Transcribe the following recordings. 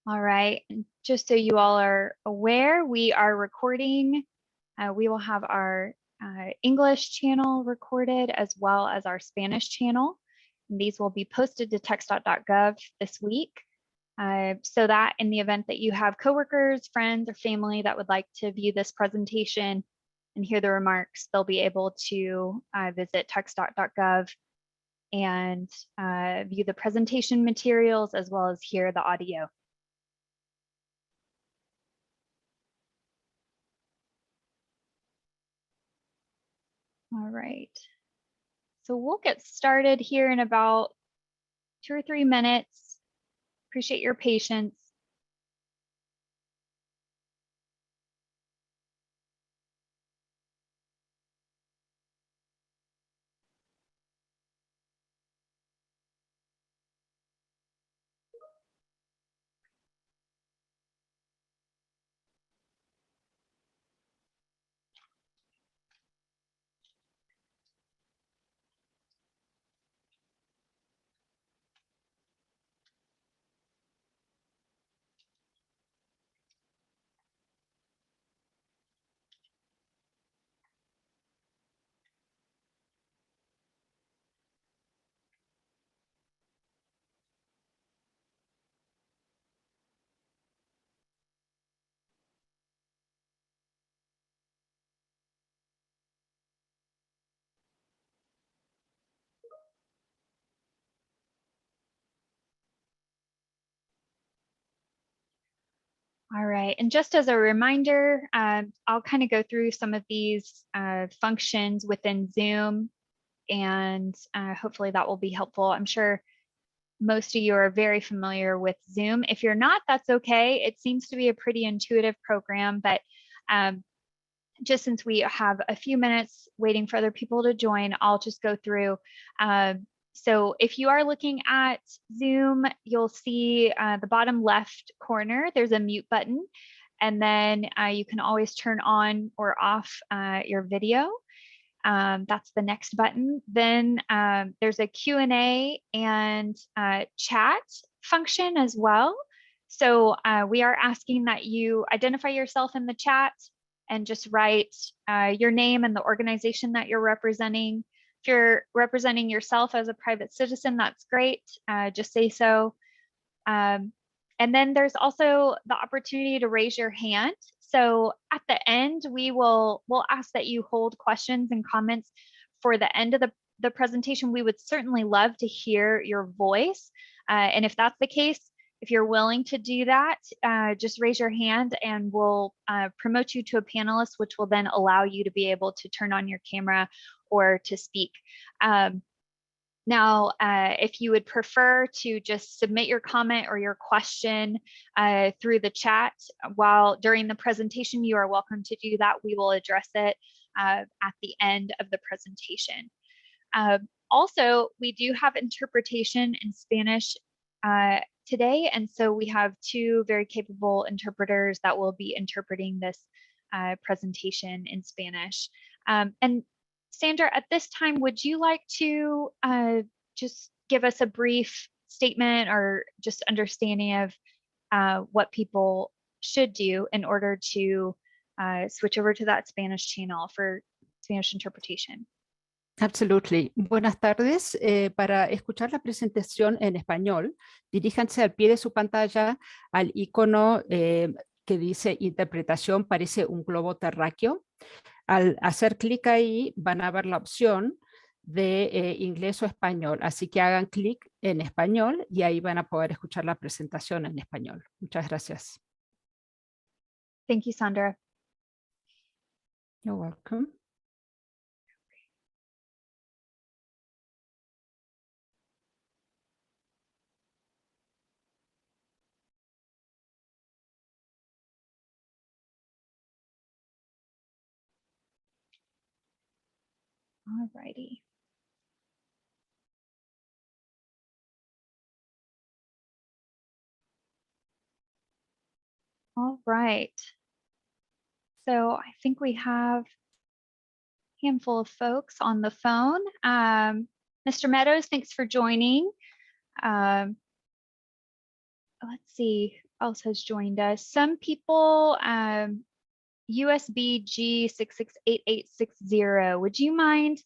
All right, and just so you all are aware, we are recording. We will have our English channel recorded as well as our Spanish channel. And these will be posted to TxDOT.gov this week. So that in the event that you have coworkers, friends, or family that would like to view this presentation and hear the remarks, they'll be able to visit TxDOT.gov and view the presentation materials as well as hear the audio. All right, so we'll get started here in about 2 or 3 minutes. Appreciate your patience. All right, and just as a reminder, I'll kind of go through some of these functions within Zoom, and hopefully that will be helpful. I'm sure most of you are very familiar with Zoom. If you're not, that's okay. It seems to be a pretty intuitive program, but just since we have a few minutes waiting for other people to join, I'll just go through. So if you are looking at Zoom, you'll see the bottom left corner, there's a mute button. And then you can always turn on or off your video. That's the next button. Then there's a Q&A and chat function as well. So we are asking that you identify yourself in the chat and just write your name and the organization that you're representing. If you're representing yourself as a private citizen, that's great. Just say so. And then there's also the opportunity to raise your hand. So at the end, we'll ask that you hold questions and comments for the end of the presentation. We would certainly love to hear your voice. And if that's the case, if you're willing to do that, just raise your hand and we'll promote you to a panelist, which will then allow you to be able to turn on your camera or to speak. Now, if you would prefer to just submit your comment or your question through the chat while during the presentation, you are welcome to do that. We will address it at the end of the presentation. Also, we do have interpretation in Spanish today, and so we have 2 very capable interpreters that will be interpreting this presentation in Spanish. And Sandra, at this time, would you like to just give us a brief statement or just understanding of what people should do in order to switch over to that Spanish channel for Spanish interpretation? Absolutely. Buenas tardes. Para escuchar la presentación en español, diríjanse al pie de su pantalla al icono que dice interpretación, parece un globo terráqueo. Al hacer clic ahí van a ver la opción de inglés o español, así que hagan clic en español y ahí van a poder escuchar la presentación en español. Muchas gracias. Thank you, Sandra. You're welcome. All righty. All right. So I think we have a handful of folks on the phone. Mr. Meadows, thanks for joining. Let's see. else has joined us? Some people, USB G668860. Would you mind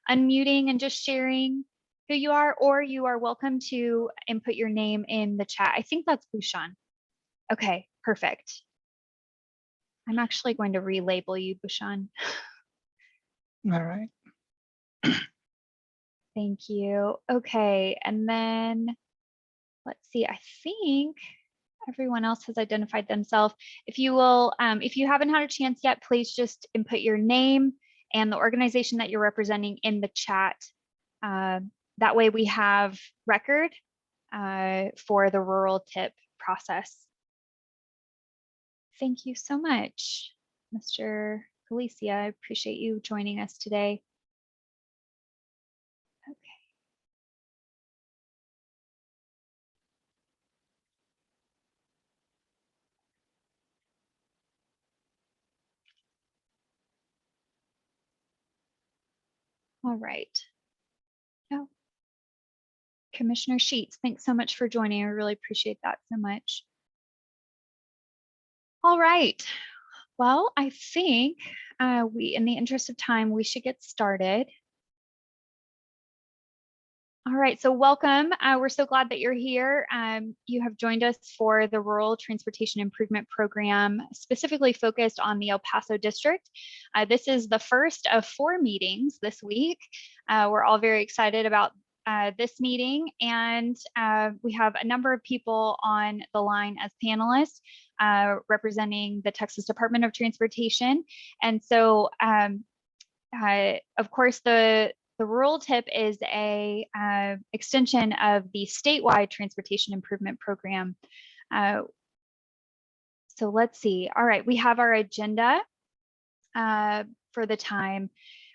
unmuting and just sharing who you are, or you are welcome to input your name in the chat. I think that's Bushan. Okay, perfect. I'm actually going to relabel you, Bushan. All right. Thank you. Okay, and then let's see, I think everyone else has identified themselves. If you will, if you haven't had a chance yet, please just input your name and the organization that you're representing in the chat. That way we have record for the rural tip process. Thank you so much, Mr. Galicia. I appreciate you joining us today. Okay. All right. Oh, Commissioner Sheets, thanks so much for joining. I really appreciate that so much. All right. Well, I think in the interest of time, we should get started. All right, so welcome. We're so glad that you're here. You have joined us for the Rural Transportation Improvement Program, specifically focused on the El Paso District. This is the first of 4 meetings this week. We're all very excited about this meeting, and we have a number of people on the line as panelists representing the Texas Department of Transportation. And so, of course, the rural tip is a extension of the statewide transportation improvement program. So let's see. All right, we have our agenda for the time.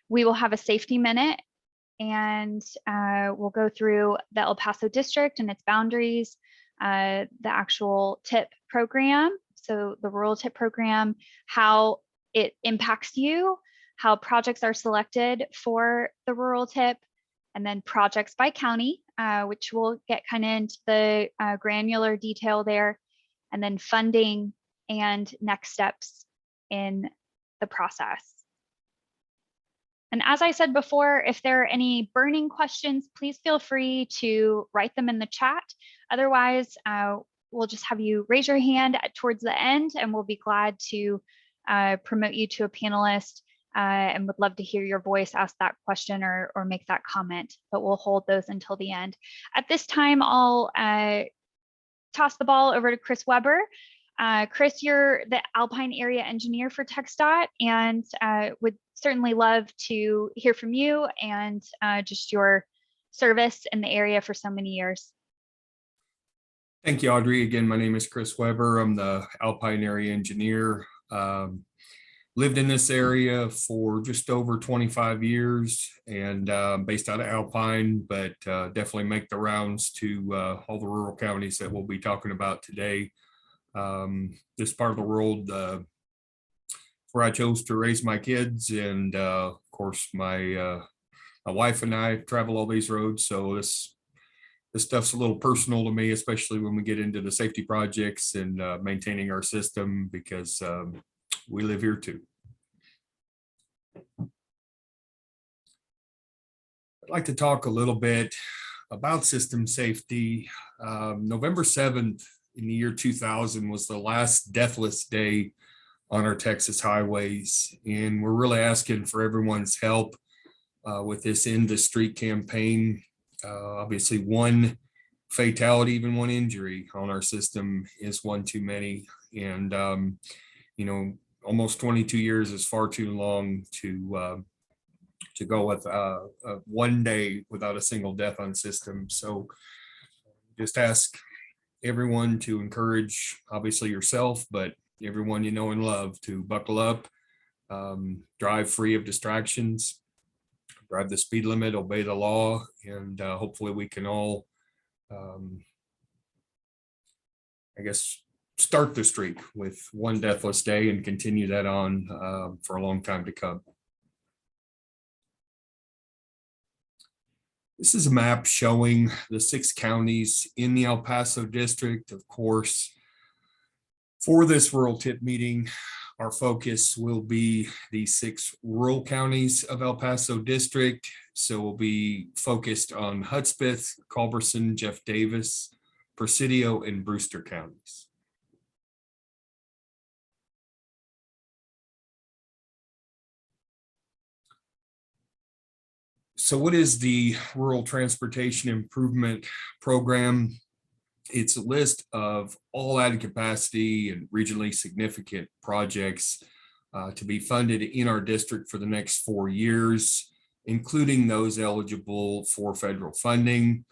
We will have a safety minute, and we'll go through the El Paso District and its boundaries, the actual TIP program, so the rural TIP program, how it impacts you, how projects are selected for the rural TIP, and then projects by county, which we'll get kind of into the granular detail there, and then funding and next steps in the process. And as I said before, if there are any burning questions, please feel free to write them in the chat. Otherwise, we'll just have you raise your hand towards the end, and we'll be glad to promote you to a panelist, and would love to hear your voice ask that question or make that comment, but we'll hold those until the end. At this time, I'll toss the ball over to Chris Weber. Chris, you're the Alpine Area Engineer for TxDOT, and would certainly love to hear from you and just your service in the area for so many years. Thank you, Audrey. Again, my name is Chris Weber. I'm the Alpine Area Engineer. Lived in this area for just over 25 years and based out of Alpine, but definitely make the rounds to all the rural counties that we'll be talking about today. This part of the world where I chose to raise my kids, and of course my wife and I travel all these roads, so this stuff's a little personal to me, especially when we get into the safety projects and maintaining our system, because we live here too. I'd like to talk a little bit about system safety. November 7th in the year 2000 was the last deathless day on our Texas highways, and we're really asking for everyone's help with this End the Street campaign. Obviously, one fatality, even one injury on our system is one too many, and you know, almost 22 years is far too long to go with one day without a single death on system. So just ask everyone to encourage, obviously yourself, but everyone you know and love, to buckle up, drive free of distractions, drive the speed limit, obey the law, and hopefully we can all, I guess, start the streak with one deathless day and continue that on for a long time to come. This is a map showing the 6 counties in the El Paso district. Of course, For this rural tip meeting, our focus will be the 6 rural counties of El Paso District. So we'll be focused on Hudspeth, Culberson, Jeff Davis, Presidio, and Brewster counties. So what is the Rural Transportation Improvement Program? It's a list of all added capacity and regionally significant projects to be funded in our district for the next 4 years, including those eligible for federal funding,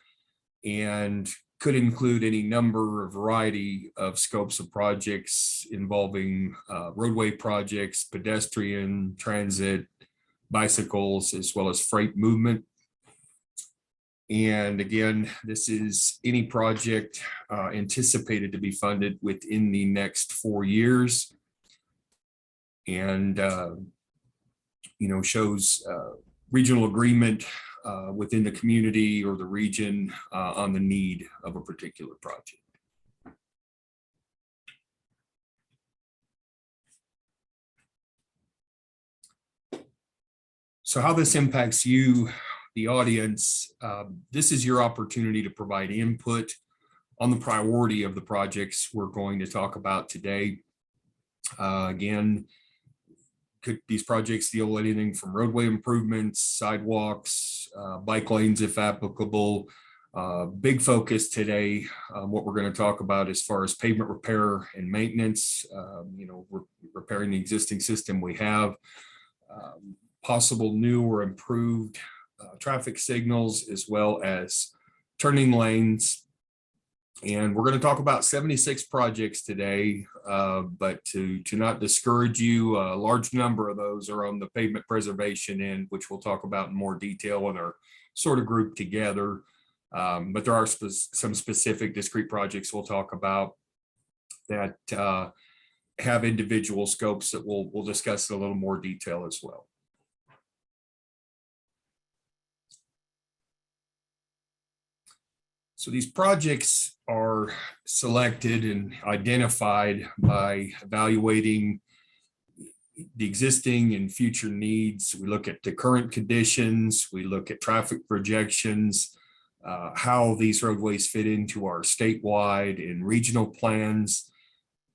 and could include any number or variety of scopes of projects involving roadway projects, pedestrian, transit, bicycles, as well as freight movement. And again, this is any project anticipated to be funded within the next 4 years. And, shows regional agreement within the community or the region on the need of a particular project. So how this impacts you, the audience, this is your opportunity to provide input on the priority of the projects we're going to talk about today. Again, could these projects deal with anything from roadway improvements, sidewalks, bike lanes if applicable. Big focus today, what we're going to talk about as far as pavement repair and maintenance, repairing the existing system we have, possible new or improved traffic signals, as well as turning lanes. And we're going to talk about 76 projects today, but to not discourage you, a large number of those are on the pavement preservation end, which we'll talk about in more detail and are sort of grouped together. But there are some specific discrete projects we'll talk about that have individual scopes that we'll discuss in a little more detail as well. So these projects are selected and identified by evaluating the existing and future needs. We look at the current conditions, we look at traffic projections, how these roadways fit into our statewide and regional plans,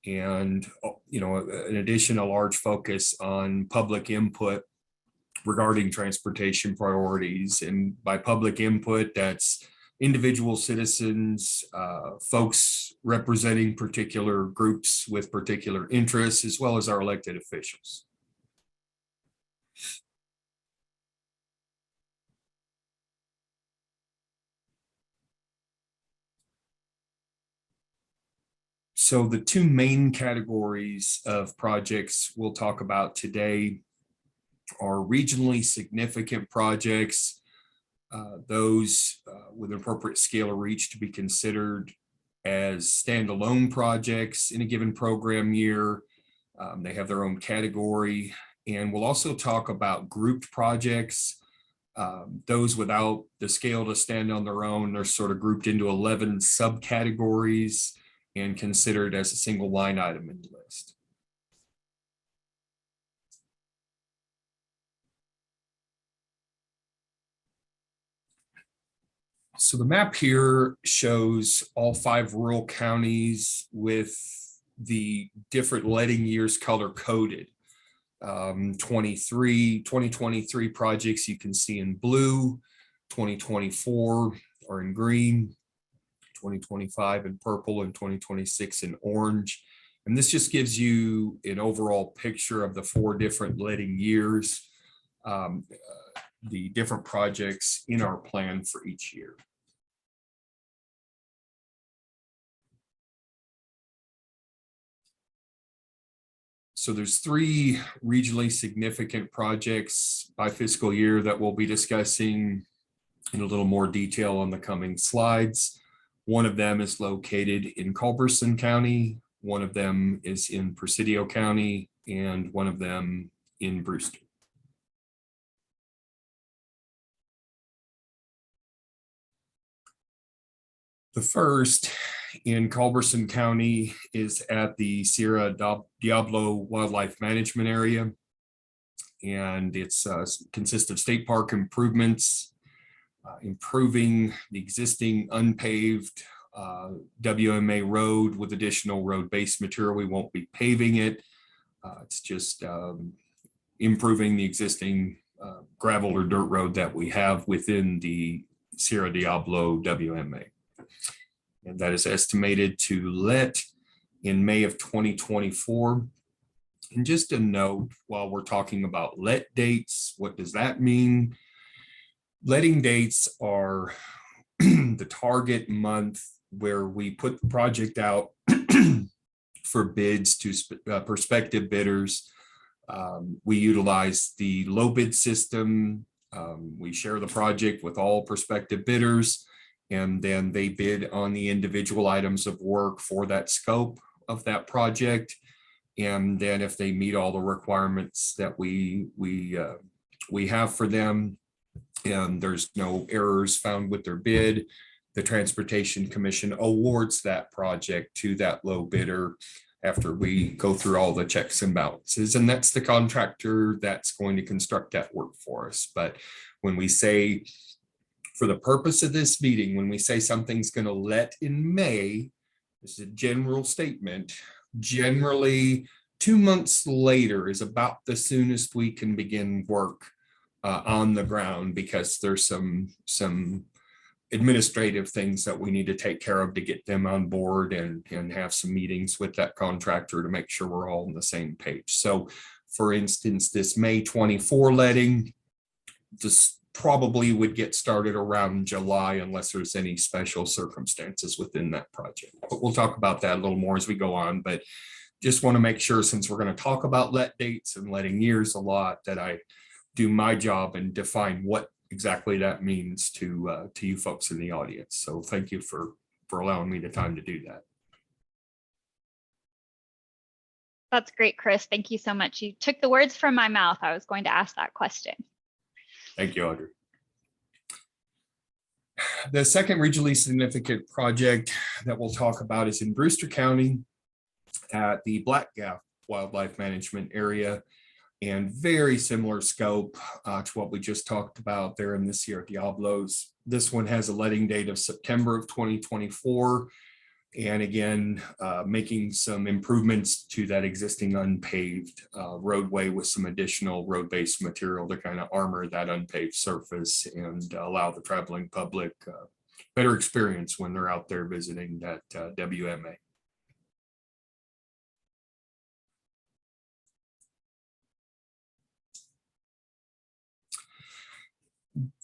and in addition, a large focus on public input regarding transportation priorities. And by public input, that's individual citizens, folks representing particular groups with particular interests, as well as our elected officials. So the 2 main categories of projects we'll talk about today are regionally significant projects, those with appropriate scale or reach to be considered as standalone projects in a given program year. They have their own category. And we'll also talk about grouped projects, those without the scale to stand on their own. They're sort of grouped into 11 subcategories and considered as a single line item in the list. So the map here shows all 5 rural counties with the different letting years color coded. 2023 projects you can see in blue, 2024 are in green, 2025 in purple, and 2026 in orange. And this just gives you an overall picture of the 4 different letting years, the different projects in our plan for each year. So there's 3 regionally significant projects by fiscal year that we'll be discussing in a little more detail on the coming slides. One of them is located in Culberson County, one of them is in Presidio County, and one of them in Brewster. The first in Culberson County is at the Sierra Diablo Wildlife Management Area. And it's consists of state park improvements, improving the existing unpaved WMA road with additional road-based material. We won't be paving it. It's just improving the existing gravel or dirt road that we have within the Sierra Diablo WMA. And that is estimated to let in May of 2024. And just a note, while we're talking about let dates, what does that mean? Letting dates are the target month where we put the project out for bids to prospective bidders. We utilize the low bid system. We share the project with all prospective bidders, and then they bid on the individual items of work for that scope of that project. And then if they meet all the requirements that we have for them, and there's no errors found with their bid, the Transportation Commission awards that project to that low bidder after we go through all the checks and balances. And that's the contractor that's going to construct that work for us. But when we say, for the purpose of this meeting, when we say something's going to let in May, this is a general statement. Generally, 2 months later is about the soonest we can begin work on the ground, because there's some administrative things that we need to take care of to get them on board, and have some meetings with that contractor to make sure we're all on the same page. So for instance, this May 24 letting, this probably would get started around July unless there's any special circumstances within that project. But we'll talk about that a little more as we go on. But just want to make sure, since we're going to talk about let dates and letting years a lot, that I do my job and define what exactly that means to you folks in the audience. So thank you for allowing me the time to do that. That's great, Chris. Thank you so much. You took the words from my mouth. I was going to ask that question. Thank you, Audrey. The second regionally significant project that we'll talk about is in Brewster County at the Black Gap Wildlife Management Area, and very similar scope to what we just talked about there in the Sierra Diablos. This one has a letting date of September of 2024. And again, making some improvements to that existing unpaved roadway with some additional road-based material to kind of armor that unpaved surface and allow the traveling public better experience when they're out there visiting that WMA.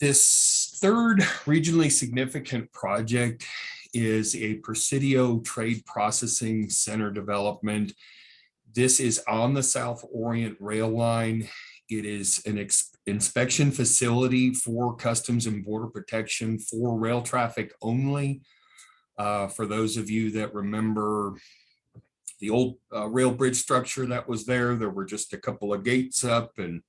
This third regionally significant project is a Presidio Trade Processing Center development. This is on the South Orient Rail Line. It is an inspection facility for Customs and Border Protection for rail traffic only. For those of you that remember the old rail bridge structure that was there were just a couple of gates up, and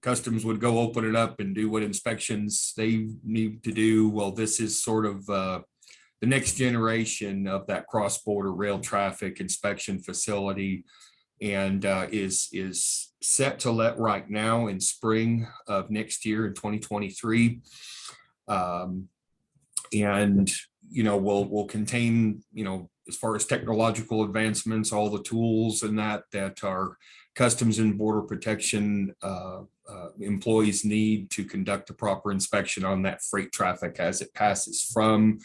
Customs would go open it up and do what inspections they need to do. Well, this is sort of the next generation of that cross-border rail traffic inspection facility, and is set to let right now in spring of next year in 2023. And, will contain, as far as technological advancements, all the tools and that our Customs and Border Protection employees need to conduct a proper inspection on that freight traffic as it passes from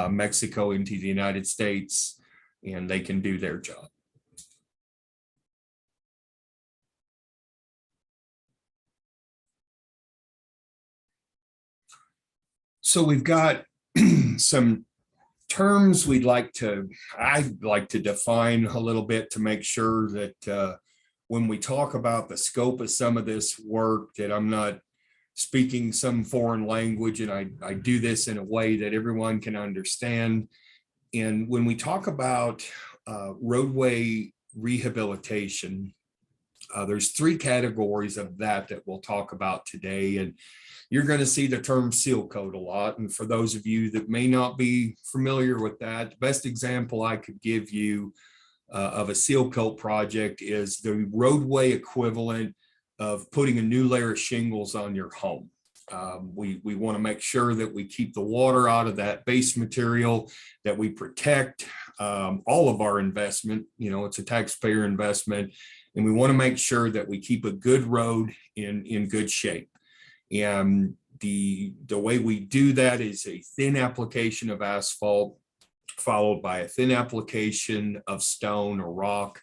Mexico into the United States, and they can do their job. So we've got some terms I'd like to define a little bit to make sure that when we talk about the scope of some of this work, that I'm not speaking some foreign language, and I do this in a way that everyone can understand. And when we talk about roadway rehabilitation, there's three categories of that we'll talk about today. And you're going to see the term seal coat a lot. And for those of you that may not be familiar with that, the best example I could give you of a seal coat project is the roadway equivalent of putting a new layer of shingles on your home. We want to make sure that we keep the water out of that base material, that we protect all of our investment. You know, it's a taxpayer investment, and we want to make sure that we keep a good road in good shape. And the way we do that is a thin application of asphalt followed by a thin application of stone or rock,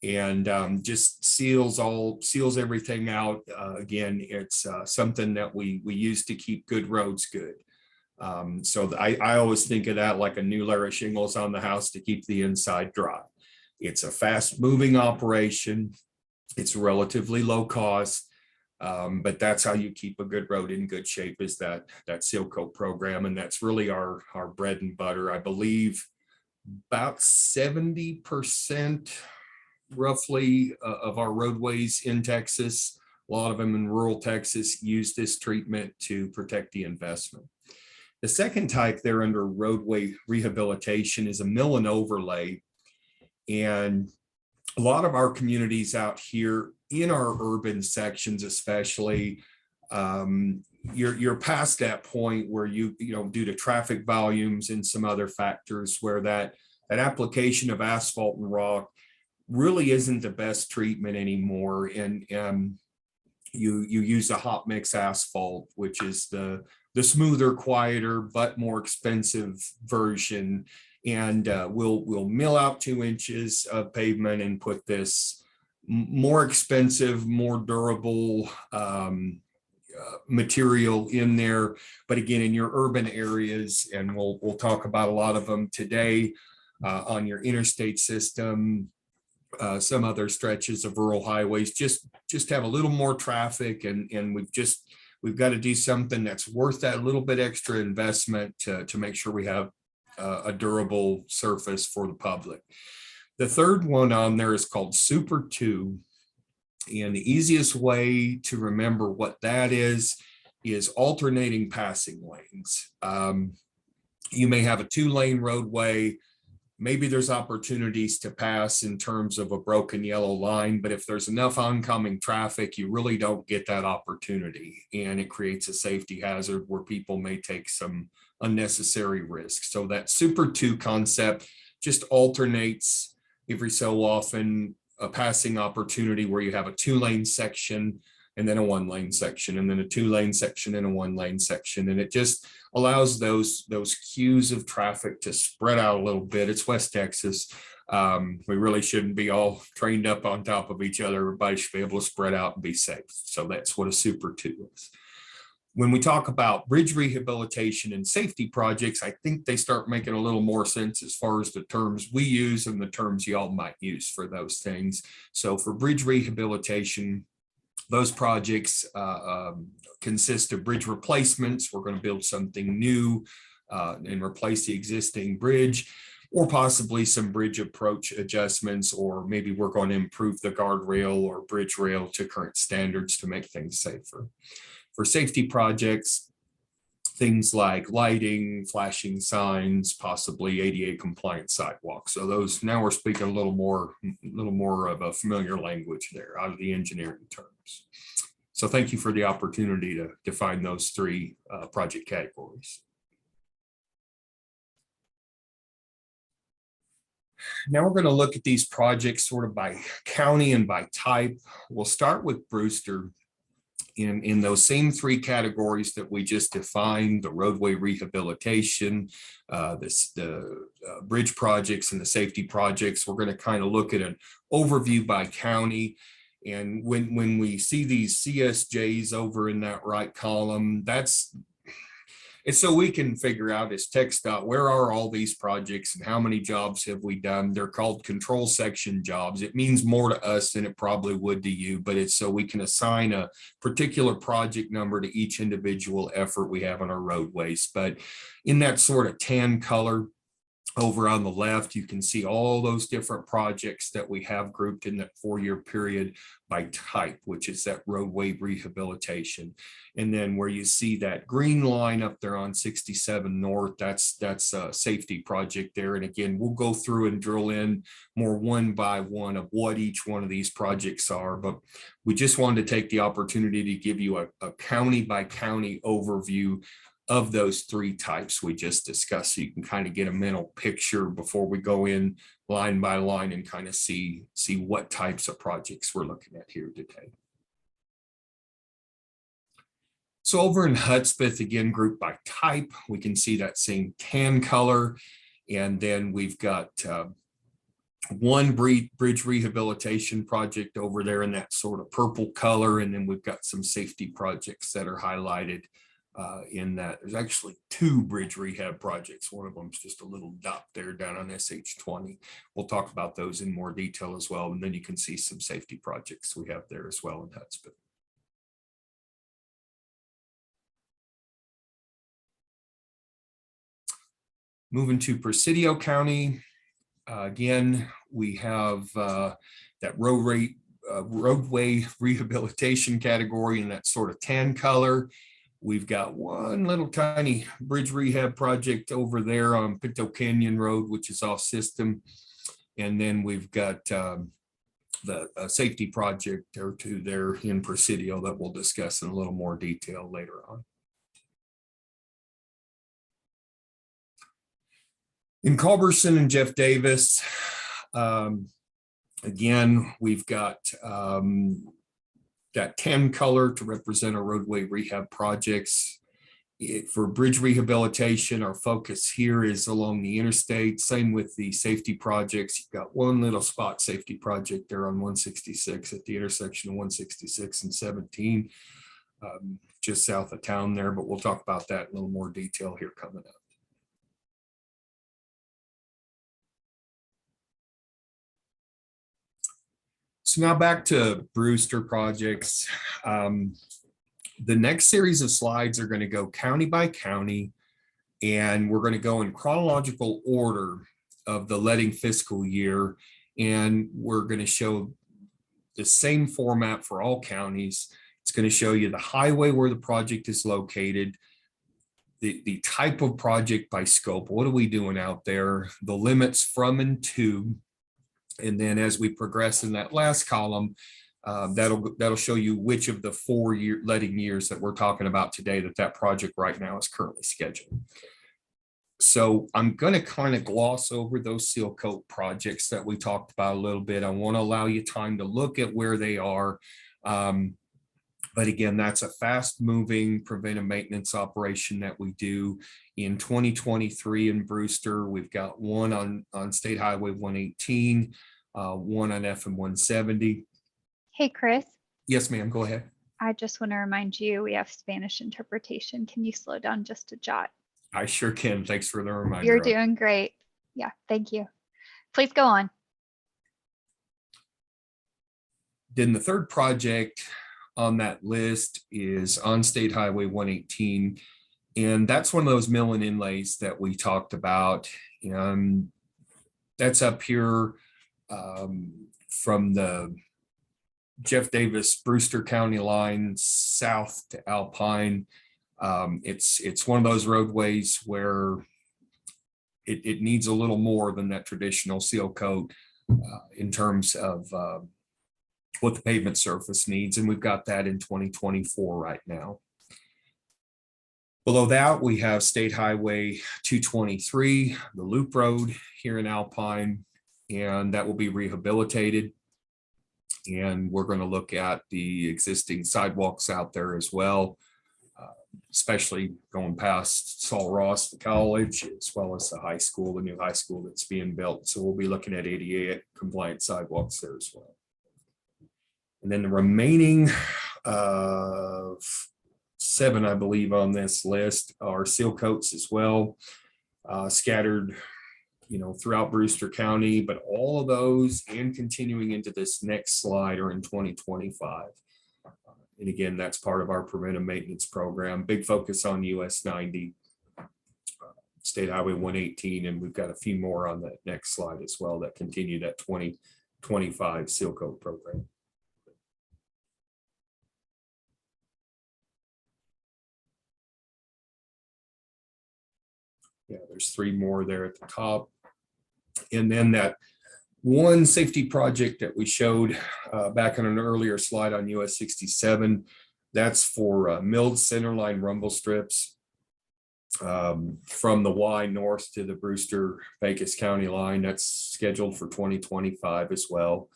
and just seals everything out. Again, it's something that we use to keep good roads good. So I always think of that like a new layer of shingles on the house to keep the inside dry. It's a fast moving operation. It's relatively low cost. But that's how you keep a good road in good shape, is that seal coat program. And that's really our bread and butter. I believe about 70% roughly of our roadways in Texas, a lot of them in rural Texas, use this treatment to protect the investment. The second type there under roadway rehabilitation is a mill and overlay. And a lot of our communities out here in our urban sections, especially, you're past that point where you know, due to traffic volumes and some other factors, where that application of asphalt and rock really isn't the best treatment anymore. And you use a hot mix asphalt, which is the smoother, quieter, but more expensive version. And we'll mill out 2 inches of pavement and put this more expensive, more durable material in there. But again, in your urban areas, and we'll talk about a lot of them today, on your interstate system, some other stretches of rural highways, just have a little more traffic, and we've got to do something that's worth that little bit extra investment to make sure we have a durable surface for the public. The third one on there is called Super 2. And the easiest way to remember what that is alternating passing lanes. You may have a 2-lane roadway. Maybe there's opportunities to pass in terms of a broken yellow line, but if there's enough oncoming traffic, you really don't get that opportunity. And it creates a safety hazard where people may take some unnecessary risks. So that Super 2 concept just alternates every so often a passing opportunity where you have a 2-lane section and then a 1-lane section, and then a 2-lane section and a 1-lane section. And it just allows those queues of traffic to spread out a little bit. It's West Texas. We really shouldn't be all trained up on top of each other. Everybody should be able to spread out and be safe. So that's what a Super 2 is. When we talk about bridge rehabilitation and safety projects, I think they start making a little more sense as far as the terms we use and the terms y'all might use for those things. So for bridge rehabilitation, those projects consist of bridge replacements. We're going to build something new and replace the existing bridge, or possibly some bridge approach adjustments, or maybe we're going to improve the guardrail or bridge rail to current standards to make things safer. For safety projects, things like lighting, flashing signs, possibly ADA compliant sidewalks. So those, now we're speaking a little more of a familiar language there out of the engineering terms. So thank you for the opportunity to define those 3 project categories. Now we're going to look at these projects sort of by county and by type. We'll start with Brewster. In those same 3 categories that we just defined, the roadway rehabilitation, the bridge projects, and the safety projects, we're going to kind of look at an overview by county. And when we see these CSJs over in that right column, it's so we can figure out as TxDOT, where are all these projects and how many jobs have we done? They're called control section jobs. It means more to us than it probably would to you, but it's so we can assign a particular project number to each individual effort we have on our roadways. But in that sort of tan color, Over on the left, you can see all those different projects that we have grouped in that 4-year period by type, which is that roadway rehabilitation. And then where you see that green line up there on 67 North, that's a safety project there. And again, we'll go through and drill in more one by one of what each one of these projects are. But we just wanted to take the opportunity to give you a county by county overview of those 3 types we just discussed, so you can kind of get a mental picture before we go in line by line and kind of see what types of projects we're looking at here today. So over in Hudspeth, again, grouped by type, we can see that same tan color. And then we've got one bridge rehabilitation project over there in that sort of purple color. And then we've got some safety projects that are highlighted in that. There's actually 2 bridge rehab projects. One of them is just a little dot there down on SH20. We'll talk about those in more detail as well. And then you can see some safety projects we have there as well in Hudspeth. Moving to Presidio County, again, we have that roadway rehabilitation category in that sort of tan color. We've got one little tiny bridge rehab project over there on Pinto Canyon Road, which is off system. And then we've got the safety project or 2 there in Presidio that we'll discuss in a little more detail later on. In Culberson and Jeff Davis, again, we've got that tan color to represent our roadway rehab projects. For bridge rehabilitation, our focus here is along the interstate. Same with the safety projects. You've got one little spot safety project there on 166 at the intersection of 166 and 17, just south of town there, but we'll talk about that in a little more detail here coming up. So now back to Brewster projects. The next series of slides are going to go county by county, and we're going to go in chronological order of the letting fiscal year. And we're going to show the same format for all counties. It's going to show you the highway where the project is located, the type of project by scope. What are we doing out there? The limits from and to. And then as we progress in that last column, that'll show you which of the 4-year letting years that we're talking about today that project right now is currently scheduled. So I'm going to kind of gloss over those seal coat projects that we talked about a little bit. I want to allow you time to look at where they are. But again, that's a fast moving preventive maintenance operation that we do. In 2023 in Brewster, we've got one on State Highway 118, one on FM 170. Hey, Chris. Yes, ma'am, go ahead. I just want to remind you, we have Spanish interpretation. Can you slow down just a jot? I sure can. Thanks for the reminder. You're doing great. Yeah, thank you. Please go on. Then the third project on that list is on State Highway 118. And that's one of those mill and inlays that we talked about. That's up here from the Jeff Davis Brewster County line south to Alpine. It's one of those roadways where it needs a little more than that traditional seal coat in terms of what the pavement surface needs. And we've got that in 2024 right now. Below that, we have State Highway 223, the loop road here in Alpine, and that will be rehabilitated. And we're going to look at the existing sidewalks out there as well, especially going past Saul Ross, the college, as well as the high school, the new high school that's being built. So we'll be looking at ADA compliant sidewalks there as well. And then the remaining 7, I believe, on this list are seal coats as well, scattered, throughout Brewster County, but all of those and continuing into this next slide are in 2025. And again, that's part of our preventive maintenance program, big focus on US 90. State Highway 118, and we've got a few more on that next slide as well that continue that 2025 seal coat program. Yeah, there's 3 more there at the top. And then that one safety project that we showed back on an earlier slide on US 67, that's for milled centerline rumble strips from the Y north to the Brewster County line. That's scheduled for 2025 as well.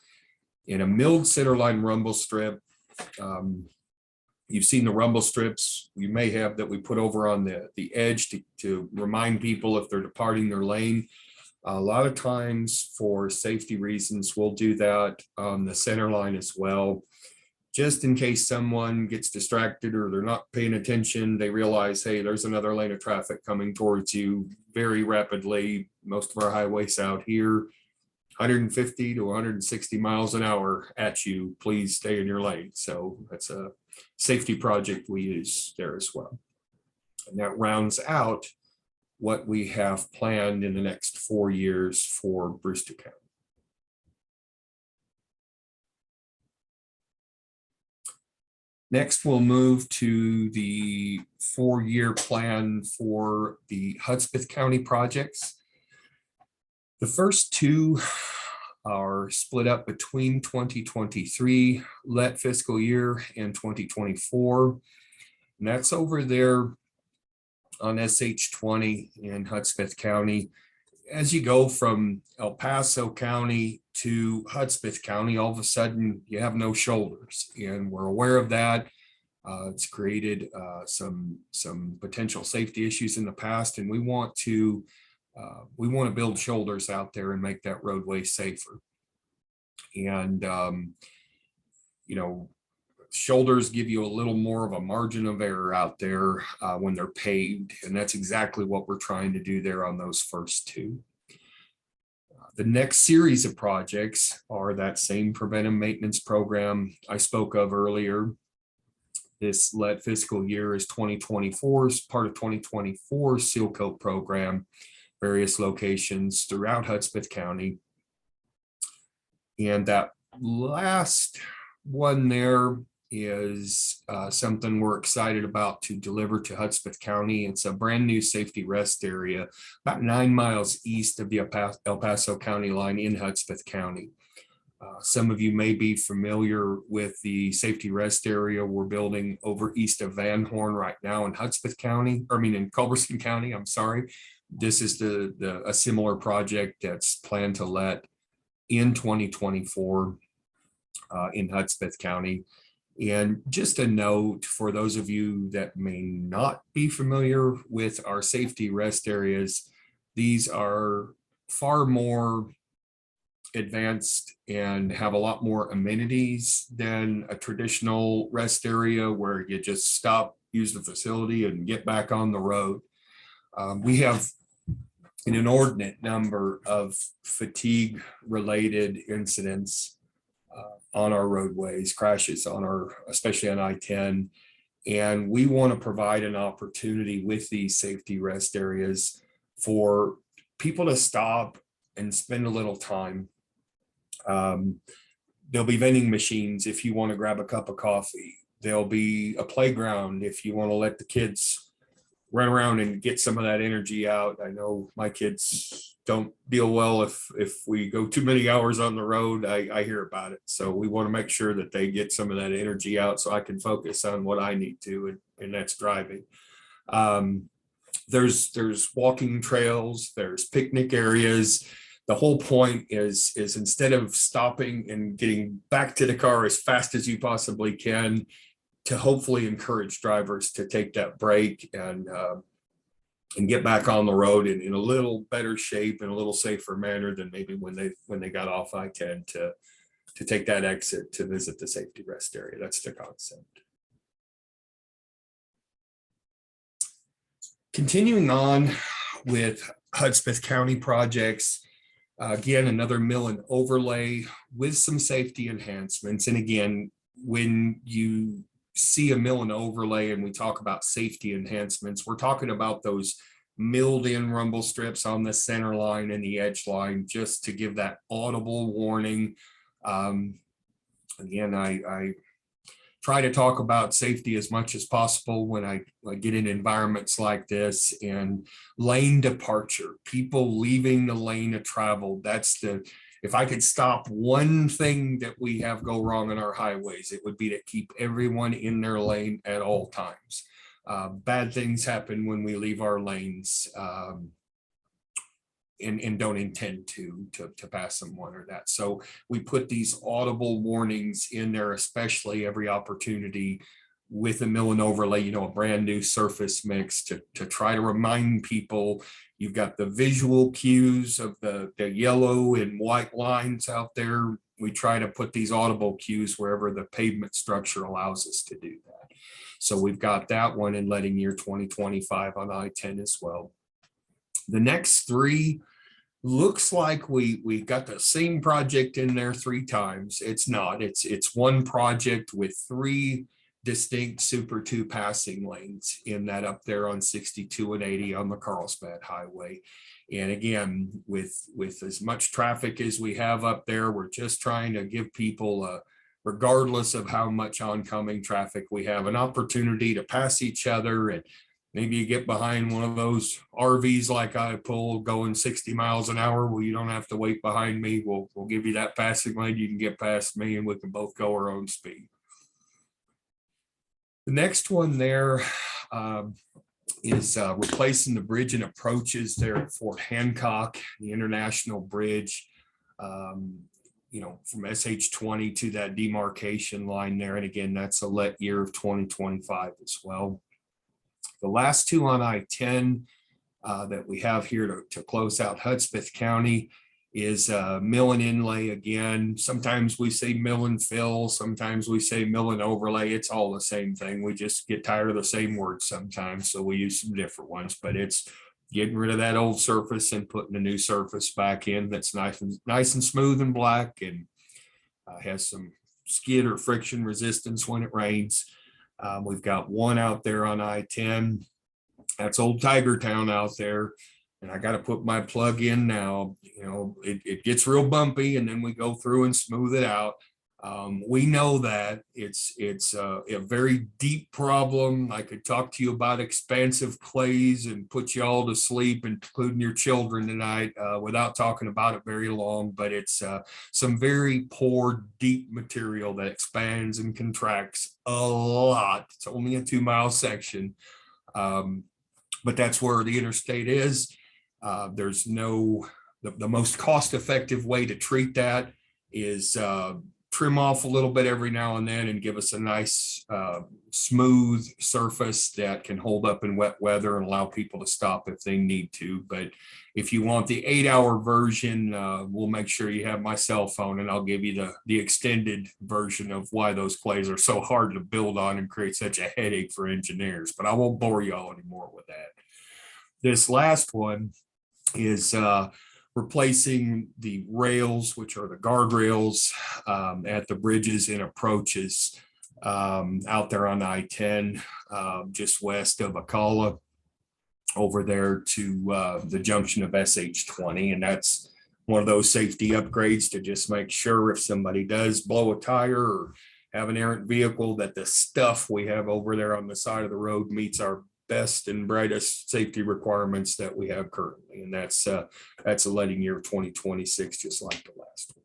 In a milled centerline rumble strip, you've seen the rumble strips you may have that we put over on the edge to remind people if they're departing their lane. A lot of times for safety reasons, we'll do that on the center line as well, just in case someone gets distracted or they're not paying attention. They realize, hey, there's another lane of traffic coming towards you very rapidly. Most of our highways out here, 150 to 160 miles an hour at you. Please stay in your lane. So that's a safety project we use there as well. And that rounds out what we have planned in the next 4 years for Brewster County. Next, we'll move to the 4-year plan for the Hudspeth County projects. The first 2 are split up between 2023 LET fiscal year and 2024. And that's over there on SH20 in Hudspeth County. As you go from El Paso County to Hudspeth County, all of a sudden you have no shoulders, and we're aware of that. It's created some potential safety issues in the past, and we want to build shoulders out there and make that roadway safer. And you know, shoulders give you a little more of a margin of error out there when they're paved, and that's exactly what we're trying to do there on those first 2. The next series of projects are that same preventive maintenance program I spoke of earlier. This LET fiscal year is 2024, is part of 2024 seal coat program, various locations throughout Hudspeth County. And that last one there is something we're excited about to deliver to Hudspeth County. It's a brand new safety rest area about 9 miles east of the El Paso County line in Hudspeth County. Some of you may be familiar with the safety rest area we're building over east of Van Horn right now in Hudspeth County, in Culberson County, I'm sorry. This is a similar project that's planned to let in 2024 in Hudspeth County. And just a note for those of you that may not be familiar with our safety rest areas, these are far more advanced and have a lot more amenities than a traditional rest area where you just stop, use the facility, and get back on the road. We have an inordinate number of fatigue-related incidents on our roadways, crashes on especially on I-10. And we want to provide an opportunity with these safety rest areas for people to stop and spend a little time. There'll be vending machines if you want to grab a cup of coffee. There'll be a playground if you want to let the kids run around and get some of that energy out. I know my kids don't deal well if we go too many hours on the road. I hear about it. So we want to make sure that they get some of that energy out so I can focus on what I need to, and that's driving. There's walking trails, there's picnic areas. The whole point is instead of stopping and getting back to the car as fast as you possibly can, to hopefully encourage drivers to take that break and get back on the road in a little better shape and a little safer manner than maybe when they got off I-10 to take that exit to visit the safety rest area. That's the concept. Continuing on with Hudspeth County projects, again, another mill and overlay with some safety enhancements. And again, when you see a mill and overlay and we talk about safety enhancements, we're talking about those milled in rumble strips on the center line and the edge line, just to give that audible warning. Again, I try to talk about safety as much as possible when I get in environments like this. And lane departure, people leaving the lane of travel, if I could stop one thing that we have go wrong on our highways, it would be to keep everyone in their lane at all times. Bad things happen when we leave our lanes and don't intend to pass someone or that. So we put these audible warnings in there, especially every opportunity with a mill and overlay, a brand new surface mix to try to remind people. You've got the visual cues of the yellow and white lines out there. We try to put these audible cues wherever the pavement structure allows us to do that. So we've got that one in letting year 2025 on I-10 as well. The next three looks like we got the same project in there 3 times. It's not. It's one project with 3 distinct Super 2 passing lanes in that up there on 62 and 80 on the Carlsbad Highway. And again, with as much traffic as we have up there, we're just trying to give people, regardless of how much oncoming traffic we have, an opportunity to pass each other. And maybe you get behind one of those RVs like I pull going 60 miles an hour. Well, you don't have to wait behind me. We'll give you that passing lane. You can get past me and we can both go our own speed. The next one there is replacing the bridge and approaches there at Fort Hancock, the International Bridge, from SH20 to that demarcation line there. And again, that's a let year of 2025 as well. The last 2 on I-10 that we have here to close out Hudspeth County is mill and inlay again. Sometimes we say mill and fill, sometimes we say mill and overlay. It's all the same thing. We just get tired of the same words sometimes, so we use some different ones, but it's getting rid of that old surface and putting a new surface back in that's nice and smooth and black, and has some skid or friction resistance when it rains. We've got one out there on I-10. That's Old Tiger Town out there. And I got to put my plug in now. It gets real bumpy and then we go through and smooth it out. We know that it's a very deep problem. I could talk to you about expansive clays and put you all to sleep, including your children tonight, without talking about it very long, but it's some very poor, deep material that expands and contracts a lot. It's only a 2-mile section, but that's where the interstate is. There's the most cost-effective way to treat that is trim off a little bit every now and then and give us a nice smooth surface that can hold up in wet weather and allow people to stop if they need to. But if you want the 8-hour version, we'll make sure you have my cell phone and I'll give you the extended version of why those clays are so hard to build on and create such a headache for engineers. But I won't bore you all anymore with that. This last one is replacing the rails, which are the guardrails at the bridges and approaches out there on I-10, just west of Acala, over there to the junction of SH20. And that's one of those safety upgrades to just make sure if somebody does blow a tire or have an errant vehicle, that the stuff we have over there on the side of the road meets our best and brightest safety requirements that we have currently. And that's a letting year 2026, just like the last one.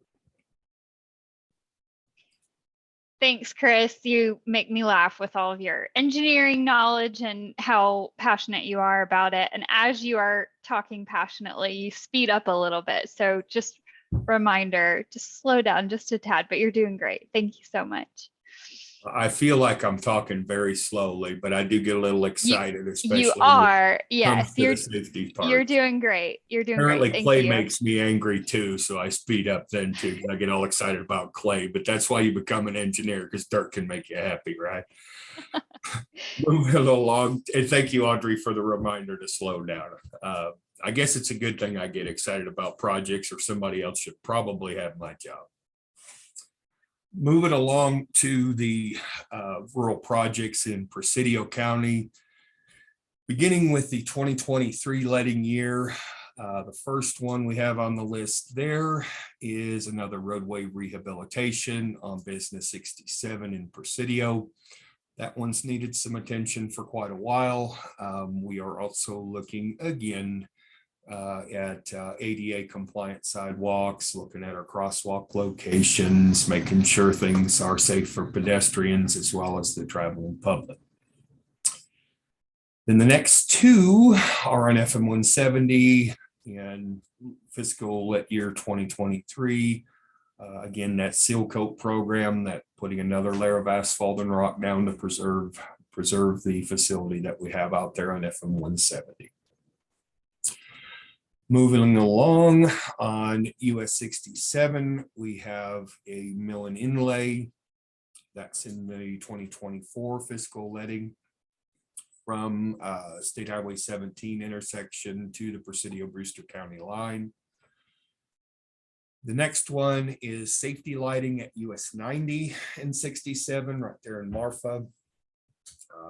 Thanks, Chris. You make me laugh with all of your engineering knowledge and how passionate you are about it. And as you are talking passionately, you speed up a little bit. So just reminder, just slow down just a tad, but you're doing great. Thank you so much. I feel like I'm talking very slowly, but I do get a little excited, especially you are. Yes, you're safety part. You're doing great. You're doing Apparently great. clay makes me angry too, so I speed up then too. I get all excited about clay, but that's why you become an engineer, because dirt can make you happy, right? Moving along, and thank you, Audrey, for the reminder to slow down. I guess it's a good thing I get excited about projects, or somebody else should probably have my job. Moving along to the rural projects in Presidio County. Beginning with the 2023 letting year, the first one we have on the list there is another roadway rehabilitation on Business 67 in Presidio. That one's needed some attention for quite a while. We are also looking again at ADA compliant sidewalks, looking at our crosswalk locations, making sure things are safe for pedestrians as well as the traveling public. Then the next two are on FM 170 and fiscal lit year 2023. Again, that seal coat program, that putting another layer of asphalt and rock down to preserve the facility that we have out there on FM 170. Moving along on US 67, we have a mill and inlay. That's in the 2024 fiscal letting from State Highway 17 intersection to the Presidio Brewster County line. The next one is safety lighting at US 90 and 67 right there in Marfa.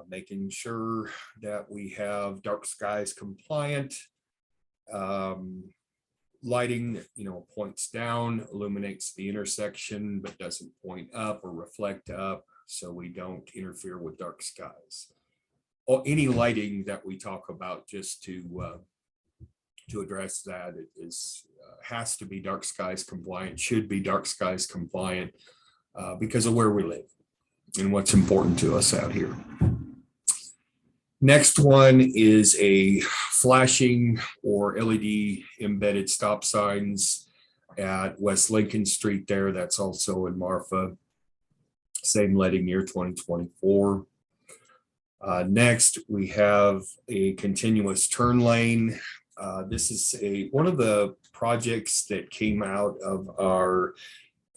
Making sure that we have dark skies compliant. Lighting, points down, illuminates the intersection, but doesn't point up or reflect up, so we don't interfere with dark skies. Or any lighting that we talk about, just to address that, it is has to be dark skies compliant, should be dark skies compliant because of where we live and what's important to us out here. Next one is a flashing or LED embedded stop signs at West Lincoln Street there. That's also in Marfa. Same letting year 2024. Next, we have a continuous turn lane. This is one of the projects that came out of our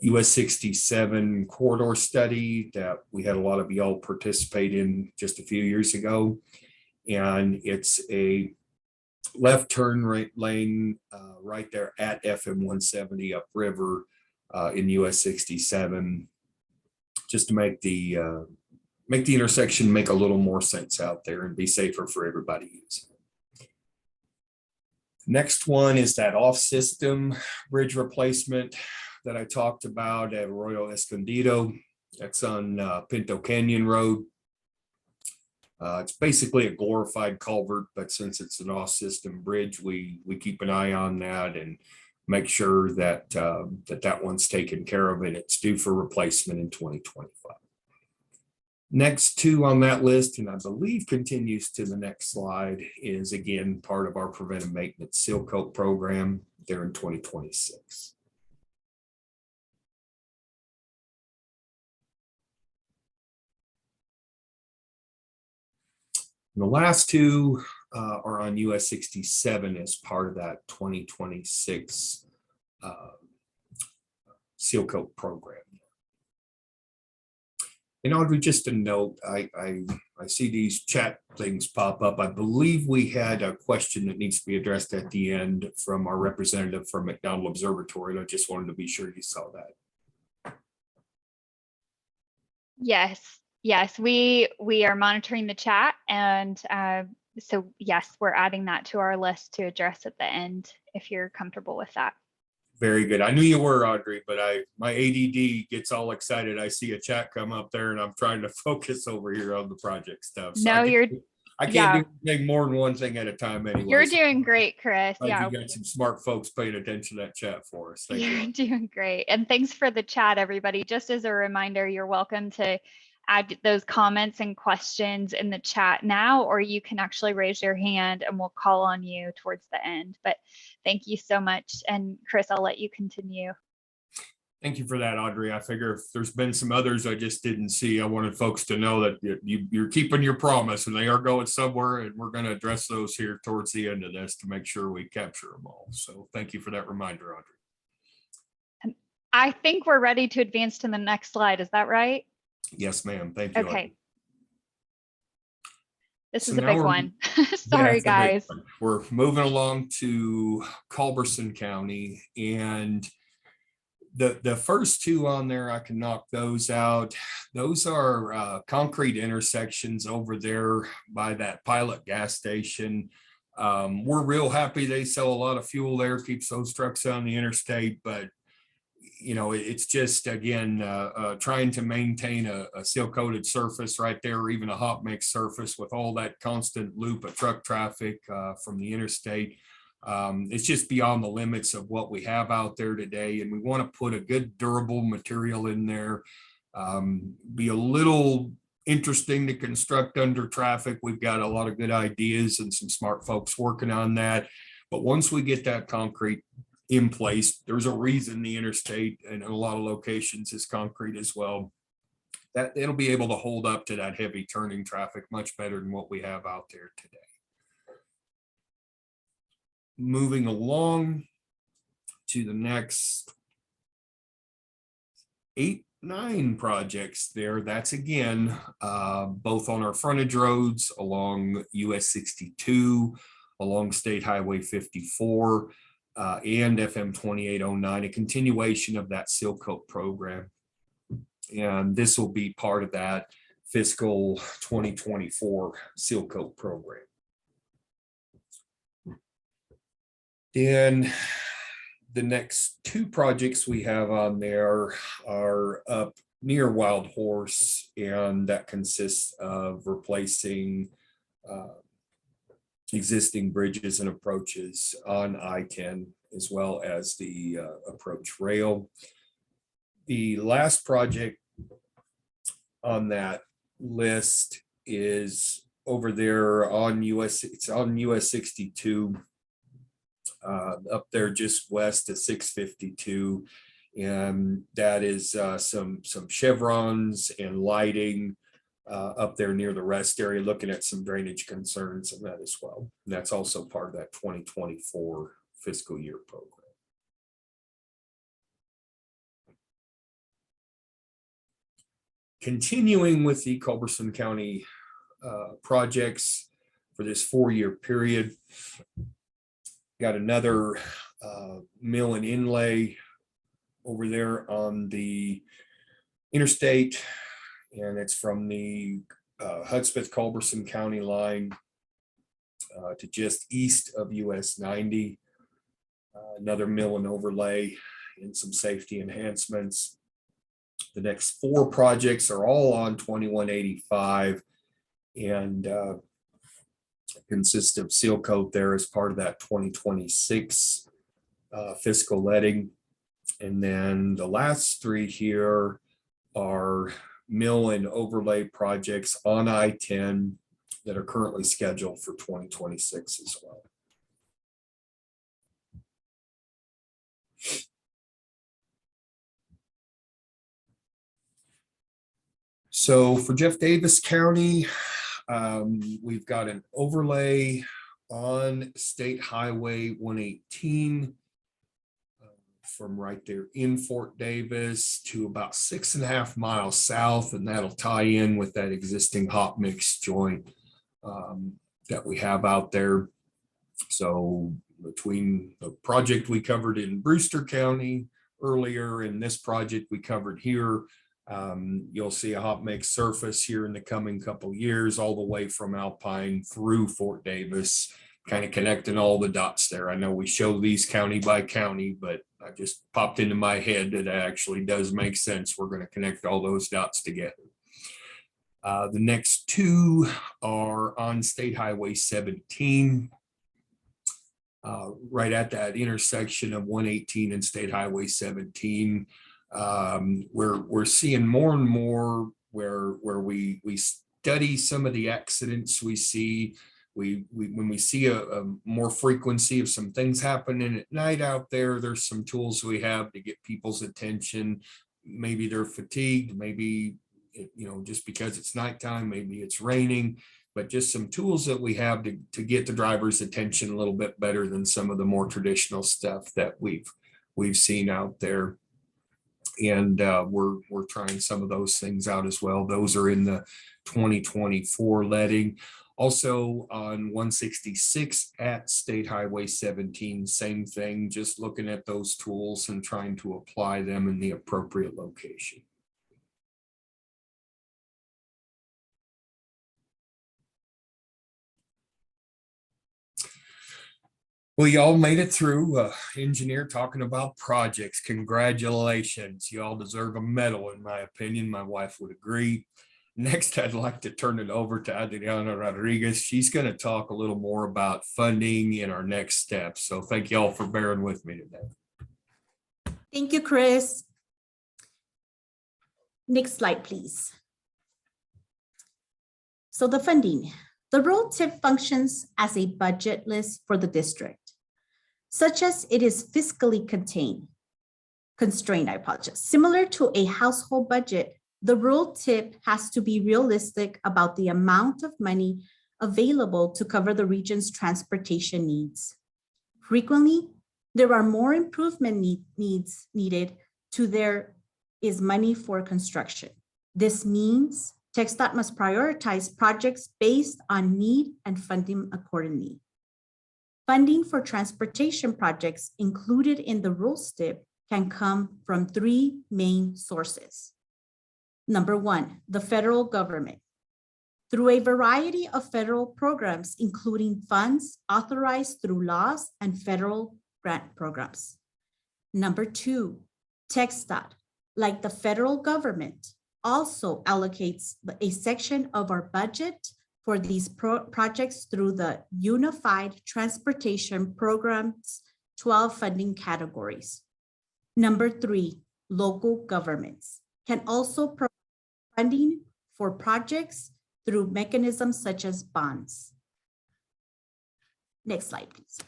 US 67 corridor study that we had a lot of y'all participate in just a few years ago. And it's a left turn right lane right there at FM 170 upriver in US 67, just to make the intersection make a little more sense out there and be safer for everybody using it. Next one is that off-system bridge replacement that I talked about at Arroyo Escondido. That's on Pinto Canyon Road. It's basically a glorified culvert, but since it's an off-system bridge, we keep an eye on that and make sure that that one's taken care of, and it's due for replacement in 2025. Next two on that list, and I believe continues to the next slide, is again part of our preventive maintenance seal coat program there in 2026. And the last two are on US 67 as part of that 2026 seal coat program. And Audrey, just a note, I see these chat things pop up. I believe we had a question that needs to be addressed at the end from our representative from McDonald Observatory. And I just wanted to be sure you saw that. Yes, we are monitoring the chat, and so yes, we're adding that to our list to address at the end if you're comfortable with that. Very good. I knew you were, Audrey, but my ADD gets all excited. I see a chat come up there and I'm trying to focus over here on the project stuff. So No, I can't do anything more than one thing at a time anyway. You're doing great, Chris. Yeah. You got some smart folks paying attention to that chat for us. Thank you. You're doing great. And thanks for the chat, everybody. Just as a reminder, you're welcome to add those comments and questions in the chat now, or you can actually raise your hand and we'll call on you towards the end. But thank you so much. And Chris, I'll let you continue. Thank you for that, Audrey. I figure if there's been some others I just didn't see, I wanted folks to know that you're keeping your promise and they are going somewhere, and we're going to address those here towards the end of this to make sure we capture them all. So thank you for that reminder, Audrey. I think we're ready to advance to the next slide. Is that right? Yes, ma'am. Thank you. Okay. Audrey. This is a big one. Yeah, Sorry, guys. We're moving along to Culberson County, and The first two on there, I can knock those out. Those are concrete intersections over there by that Pilot gas station. We're real happy they sell a lot of fuel there, keeps those trucks on the interstate, but you know, it's just, again, trying to maintain a seal coated surface right there, or even a hot mix surface with all that constant loop of truck traffic from the interstate. It's just beyond the limits of what we have out there today. And we want to put a good durable material in there, be a little interesting to construct under traffic. We've got a lot of good ideas and some smart folks working on that. But once we get that concrete in place, there's a reason the interstate and a lot of locations is concrete as well, that it'll be able to hold up to that heavy turning traffic much better than what we have out there today. Moving along to the next 8-9 projects there. That's again, both on our frontage roads along US 62, along State Highway 54, and FM 2809, a continuation of that seal coat program. And this will be part of that fiscal 2024 seal coat program. Then the next two projects we have on there are up near Wild Horse, and that consists of replacing existing bridges and approaches on I-10, as well as the approach rail. The last project on that list is over there on it's on US 62, up there just west of 652, and that is some chevrons and lighting up there near the rest area, looking at some drainage concerns and that as well. And that's also part of that 2024 fiscal year program. Continuing with the Culberson County projects for this 4-year period, got another mill and inlay over there on the interstate, and it's from the Hudspeth Culberson County line to just east of US 90. Another mill and overlay and some safety enhancements. The next 4 projects are all on 2185 and consist of seal coat there as part of that 2026 fiscal letting. And then the last 3 here are mill and overlay projects on I-10 that are currently scheduled for 2026 as well. So for Jeff Davis County, we've got an overlay on State Highway 118 from right there in Fort Davis to about 6.5 miles south, and that'll tie in with that existing hot mix joint that we have out there. So between the project we covered in Brewster County earlier and this project we covered here, you'll see a hot mix surface here in the coming couple years, all the way from Alpine through Fort Davis, kind of connecting all the dots there. I know we show these county by county, but I just popped into my head that it actually does make sense. We're going to connect all those dots together. The next 2 are on State Highway 17, right at that intersection of 118 and State Highway 17. We're seeing more and more where we study some of the accidents we see. When we see a more frequency of some things happening at night out there, there's some tools we have to get people's attention. Maybe they're fatigued, maybe just because it's nighttime, maybe it's raining, but just some tools that we have to get the driver's attention a little bit better than some of the more traditional stuff that we've seen out there. And we're trying some of those things out as well. Those are in the 2024 letting. Also on 166 at State Highway 17, same thing, just looking at those tools and trying to apply them in the appropriate location. Well, y'all made it through. Engineer talking about projects. Congratulations. You all deserve a medal, in my opinion. My wife would agree. Next, I'd like to turn it over to Adriana Rodriguez. She's going to talk a little more about funding and our next steps. So thank you all for bearing with me today. Thank you, Chris. Next slide, please. So the funding. The road tip functions as a budget list for the district, such as it is fiscally constrained, I apologize. Similar to a household budget, the road tip has to be realistic about the amount of money available to cover the region's transportation needs. Frequently, there are more improvement needs needed to there is money for construction. This means TxDOT must prioritize projects based on need and funding accordingly. Funding for transportation projects included in the road tip can come from three main sources. Number one, the federal government. Through a variety of federal programs, including funds authorized through laws and federal grant programs. Number two, TxDOT, like the federal government, also allocates a section of our budget for these projects through the Unified Transportation Program's 12 funding categories. Number three, local governments can also provide funding for projects through mechanisms such as bonds. Next slide, please.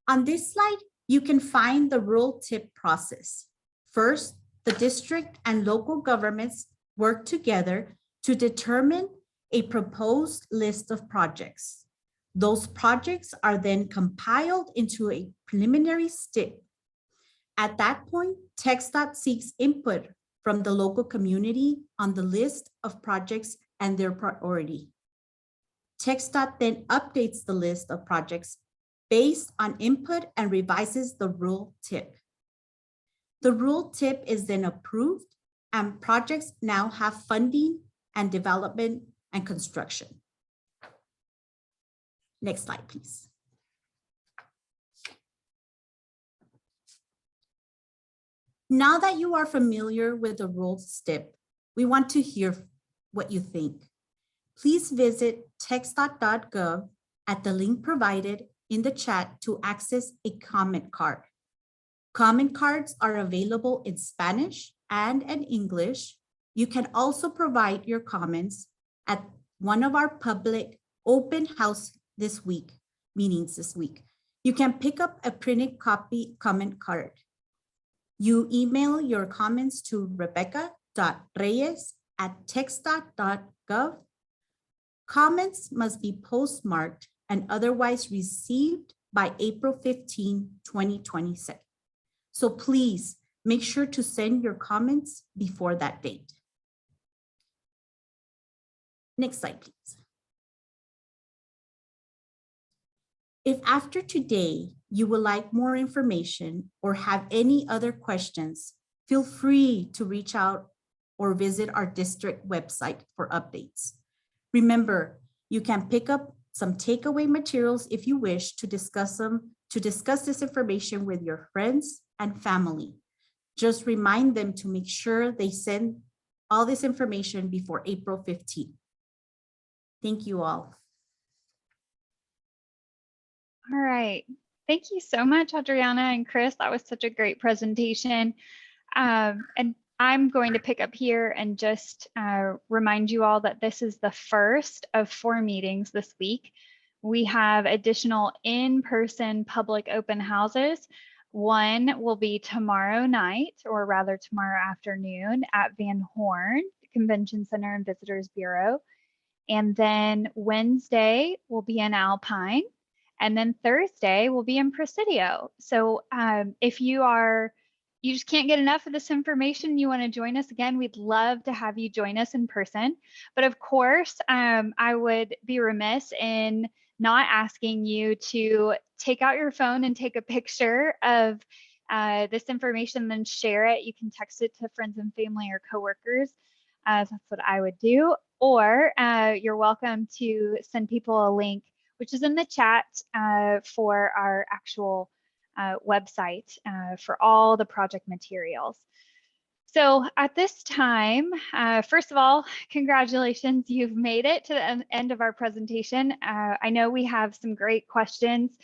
On this slide, you can find the road tip process. First, the district and local governments work together to determine a proposed list of projects. Those projects are then compiled into a preliminary STIP. At that point, TxDOT seeks input from the local community on the list of projects and their priority. TxDOT then updates the list of projects based on input and revises the rule tip. The rule tip is then approved and projects now have funding and development and construction. Next slide, please. Now that you are familiar with the rule tip, we want to hear what you think. Please visit TxDOT.gov at the link provided in the chat to access a comment card. Comment cards are available in Spanish and in English. You can also provide your comments at one of our public open house meetings this week. You can pick up a printed copy comment card. You email your comments to rebecca.reyes@txdot.gov. Comments must be postmarked and otherwise received by April 15, 2026. So please make sure to send your comments before that date. Next slide, please. If after today you would like more information or have any other questions, feel free to reach out or visit our district website for updates. Remember, you can pick up some takeaway materials if you wish to discuss this information with your friends and family. Just remind them to make sure they send all this information before April 15th. Thank you all. All right. Thank you so much, Adriana and Chris. That was such a great presentation. And I'm going to pick up here and just remind you all that this is the first of 4 meetings this week. We have additional in-person public open houses. One will be tomorrow night, or rather tomorrow afternoon, at Van Horn Convention Center and Visitors Bureau. And then Wednesday will be in Alpine. And then Thursday will be in Presidio. So if you are you just can't get enough of this information, you want to join us again, we'd love to have you join us in person. But of course, I would be remiss in not asking you to take out your phone and take a picture of this information, then share it. You can text it to friends and family or coworkers. That's what I would do. Or you're welcome to send people a link, which is in the chat for our actual website for all the project materials. So at this time, first of all, congratulations, you've made it to the end of our presentation. I know we have some great questions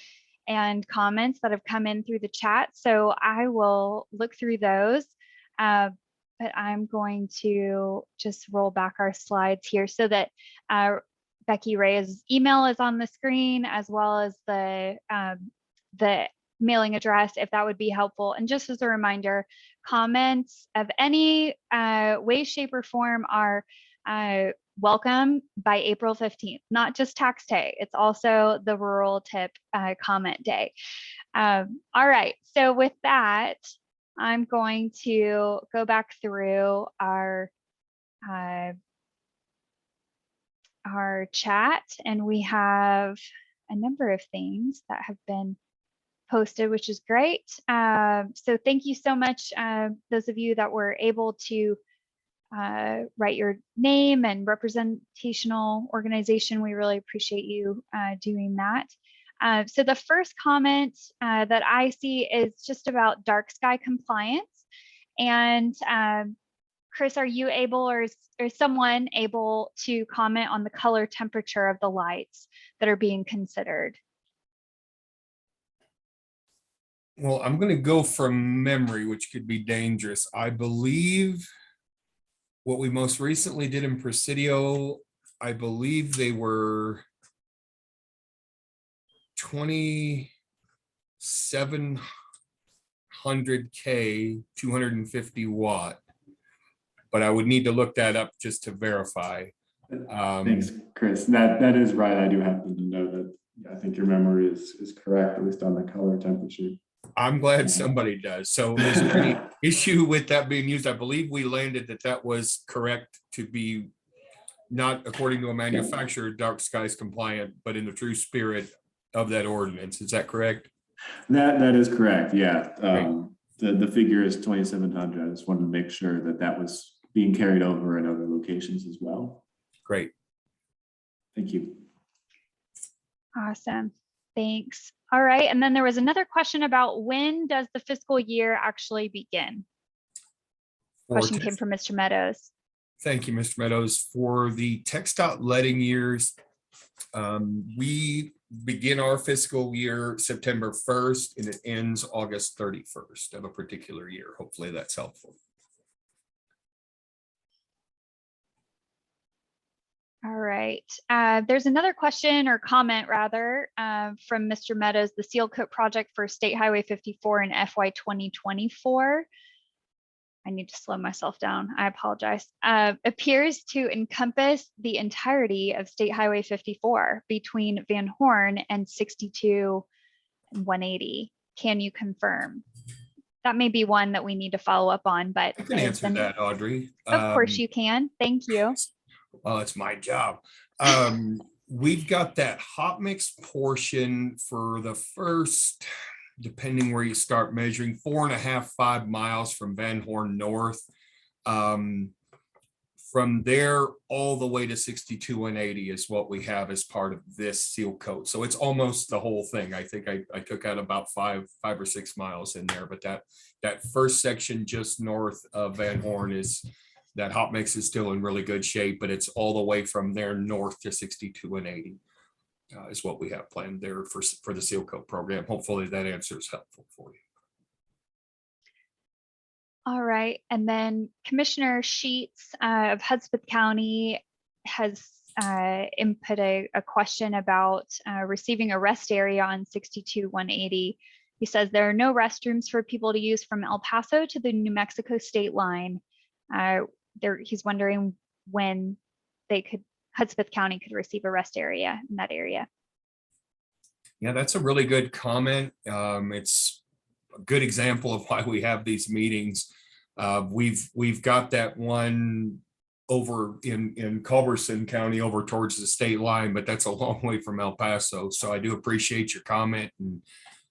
and comments that have come in through the chat, so I will look through those. But I'm going to just roll back our slides here so that Becky Ray's email is on the screen, as well as the mailing address, if that would be helpful. And just as a reminder, comments of any way, shape, or form are welcome by April 15th, not just tax day, it's also the rural tip comment day. All right, so with that, I'm going to go back through our chat, and we have a number of things that have been posted, which is great. So thank you so much, those of you that were able to write your name and representational organization. We really appreciate you doing that. So the first comment that I see is just about dark sky compliance. And Chris, are you able, or is someone able to comment on the color temperature of the lights that are being considered? Well, I'm going to go from memory, which could be dangerous. I believe what we most recently did in Presidio, I believe they were 2700K, 250 watt. But I would need to look that up just to verify. Thanks, Chris. That is right. I do happen to know that. I think your memory is correct, at least on the color temperature. I'm glad somebody does. So is there any issue with that being used? I believe we landed that was correct to be not according to a manufacturer, dark skies compliant, but in the true spirit of that ordinance. Is that correct? That is correct. Yeah. The figure is 2,700. I just wanted to make sure that was being carried over in other locations as well. Great. Thank you. Awesome. Thanks. All right. And then there was another question about when does the fiscal year actually begin? Question came from Mr. Meadows. Thank you, Mr. Meadows. For the TxDOT letting years, we begin our fiscal year September 1st and it ends August 31st of a particular year. Hopefully that's helpful. All right. There's another question or comment rather from Mr. Meadows. The seal coat project for State Highway 54 in FY 2024. I need to slow myself down. I apologize. Appears to encompass the entirety of State Highway 54 between Van Horn and 62 and 180. Can you confirm? That may be one that we need to follow up on, but I can answer that, Audrey. Of course you can. Thank you. Well, it's my job. We've got that hot mix portion for the first, depending where you start measuring, 4.5, 5 miles from Van Horn North. From there all the way to 62 180 is what we have as part of this seal coat. So it's almost the whole thing. I think I took out about 5 or 6 miles in there, but that first section just north of Van Horn is that hot mix is still in really good shape, but it's all the way from there north to 62 180 is what we have planned there for the seal coat program. Hopefully that answer is helpful for you. All right, and then Commissioner Sheets of Hudspeth County has input a question about receiving a rest area on 62 180. He says there are no restrooms for people to use from El Paso to the New Mexico state line. He's wondering when Hudspeth County could receive a rest area in that area. Yeah, that's a really good comment. It's good example of why we have these meetings. We've got that one over in Culberson County over towards the state line, but that's a long way from El Paso. So I do appreciate your comment, and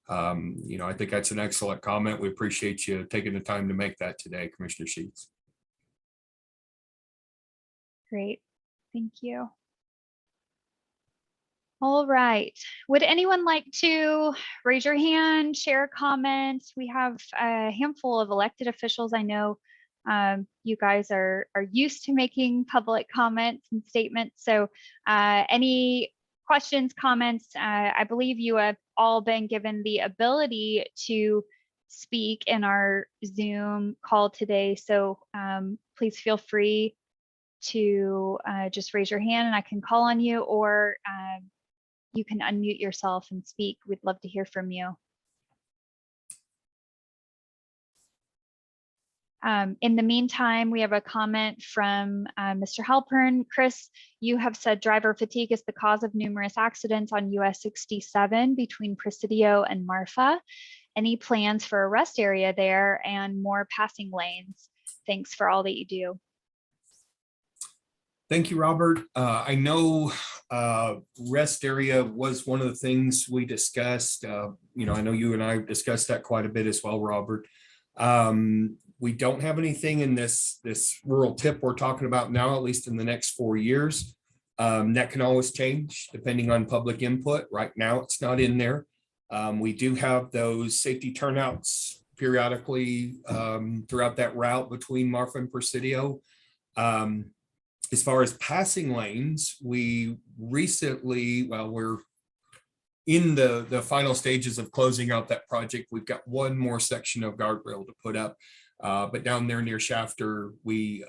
I think that's an excellent comment. We appreciate you taking the time to make that today, Commissioner Sheets. Great, thank you. All right, would anyone like to raise your hand, share a comment? We have a handful of elected officials. I know you guys are used to making public comments and statements. So any questions, comments? I believe you have all been given the ability to speak in our Zoom call today. So please feel free to just raise your hand and I can call on you, or you can unmute yourself and speak. We'd love to hear from you. In the meantime, we have a comment from Mr. Halpern. Chris, you have said driver fatigue is the cause of numerous accidents on US 67 between Presidio and Marfa. Any plans for a rest area there and more passing lanes? Thanks for all that you do. Thank you, Robert. I know rest area was one of the things we discussed. I know you and I discussed that quite a bit as well, Robert. We don't have anything in this rural tip we're talking about now, at least in the next 4 years. That can always change depending on public input. Right now, it's not in there. We do have those safety turnouts periodically throughout that route between Marfa and Presidio. As far as passing lanes, we recently, we're in the final stages of closing out that project. We've got one more section of guardrail to put up, but down there near Shafter, we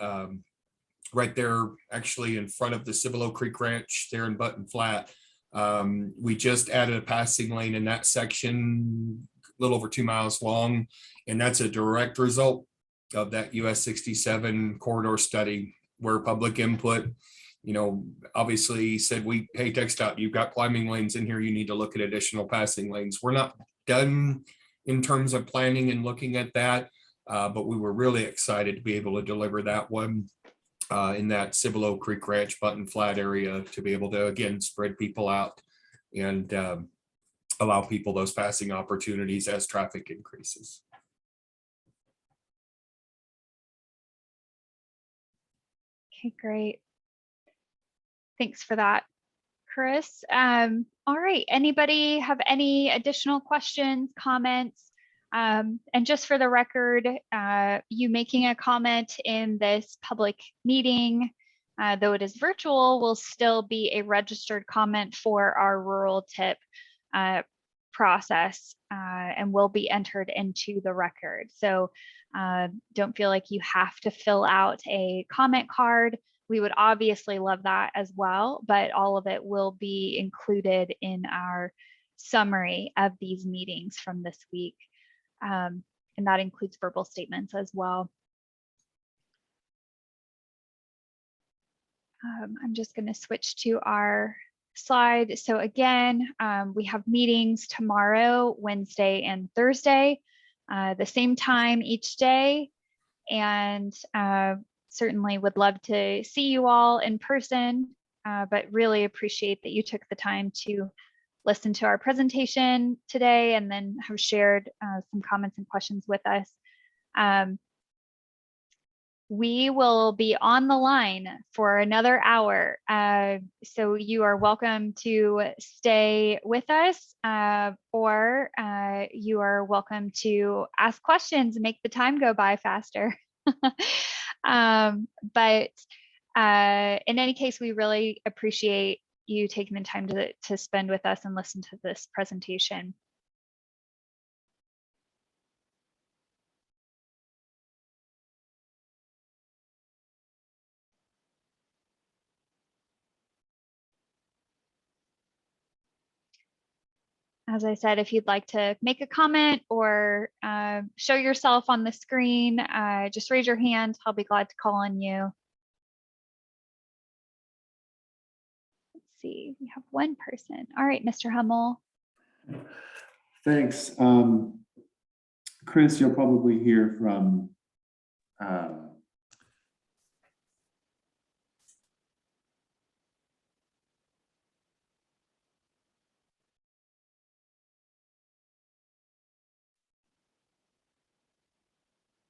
right there, actually in front of the Cibolo Creek Ranch there in Button Flat, we just added a passing lane in that section, a little over 2 miles long, and that's a direct result of that US 67 corridor study, where public input, obviously said, hey, TxDOT, you've got climbing lanes in here, you need to look at additional passing lanes. We're not done in terms of planning and looking at that, but we were really excited to be able to deliver that one in that Cibolo Creek Ranch, Button Flat area, to be able to, again, spread people out and allow people those passing opportunities as traffic increases. Okay, great. Thanks for that, Chris. All right, anybody have any additional questions, comments? And just for the record, you making a comment in this public meeting, though it is virtual, will still be a registered comment for our rural tip process and will be entered into the record. So don't feel like you have to fill out a comment card. We would obviously love that as well, but all of it will be included in our summary of these meetings from this week. And that includes verbal statements as well. I'm just going to switch to our slide. So again, we have meetings tomorrow, Wednesday and Thursday, the same time each day. And certainly would love to see you all in person, but really appreciate that you took the time to listen to our presentation today and then have shared some comments and questions with us. We will be on the line for another hour. So you are welcome to stay with us or you are welcome to ask questions and make the time go by faster. But in any case, we really appreciate you taking the time to spend with us and listen to this presentation. As I said, if you'd like to make a comment or show yourself on the screen, just raise your hand. I'll be glad to call on you. Let's see, we have one person. All right, Mr. Hummel. Thanks. Chris, you'll probably hear from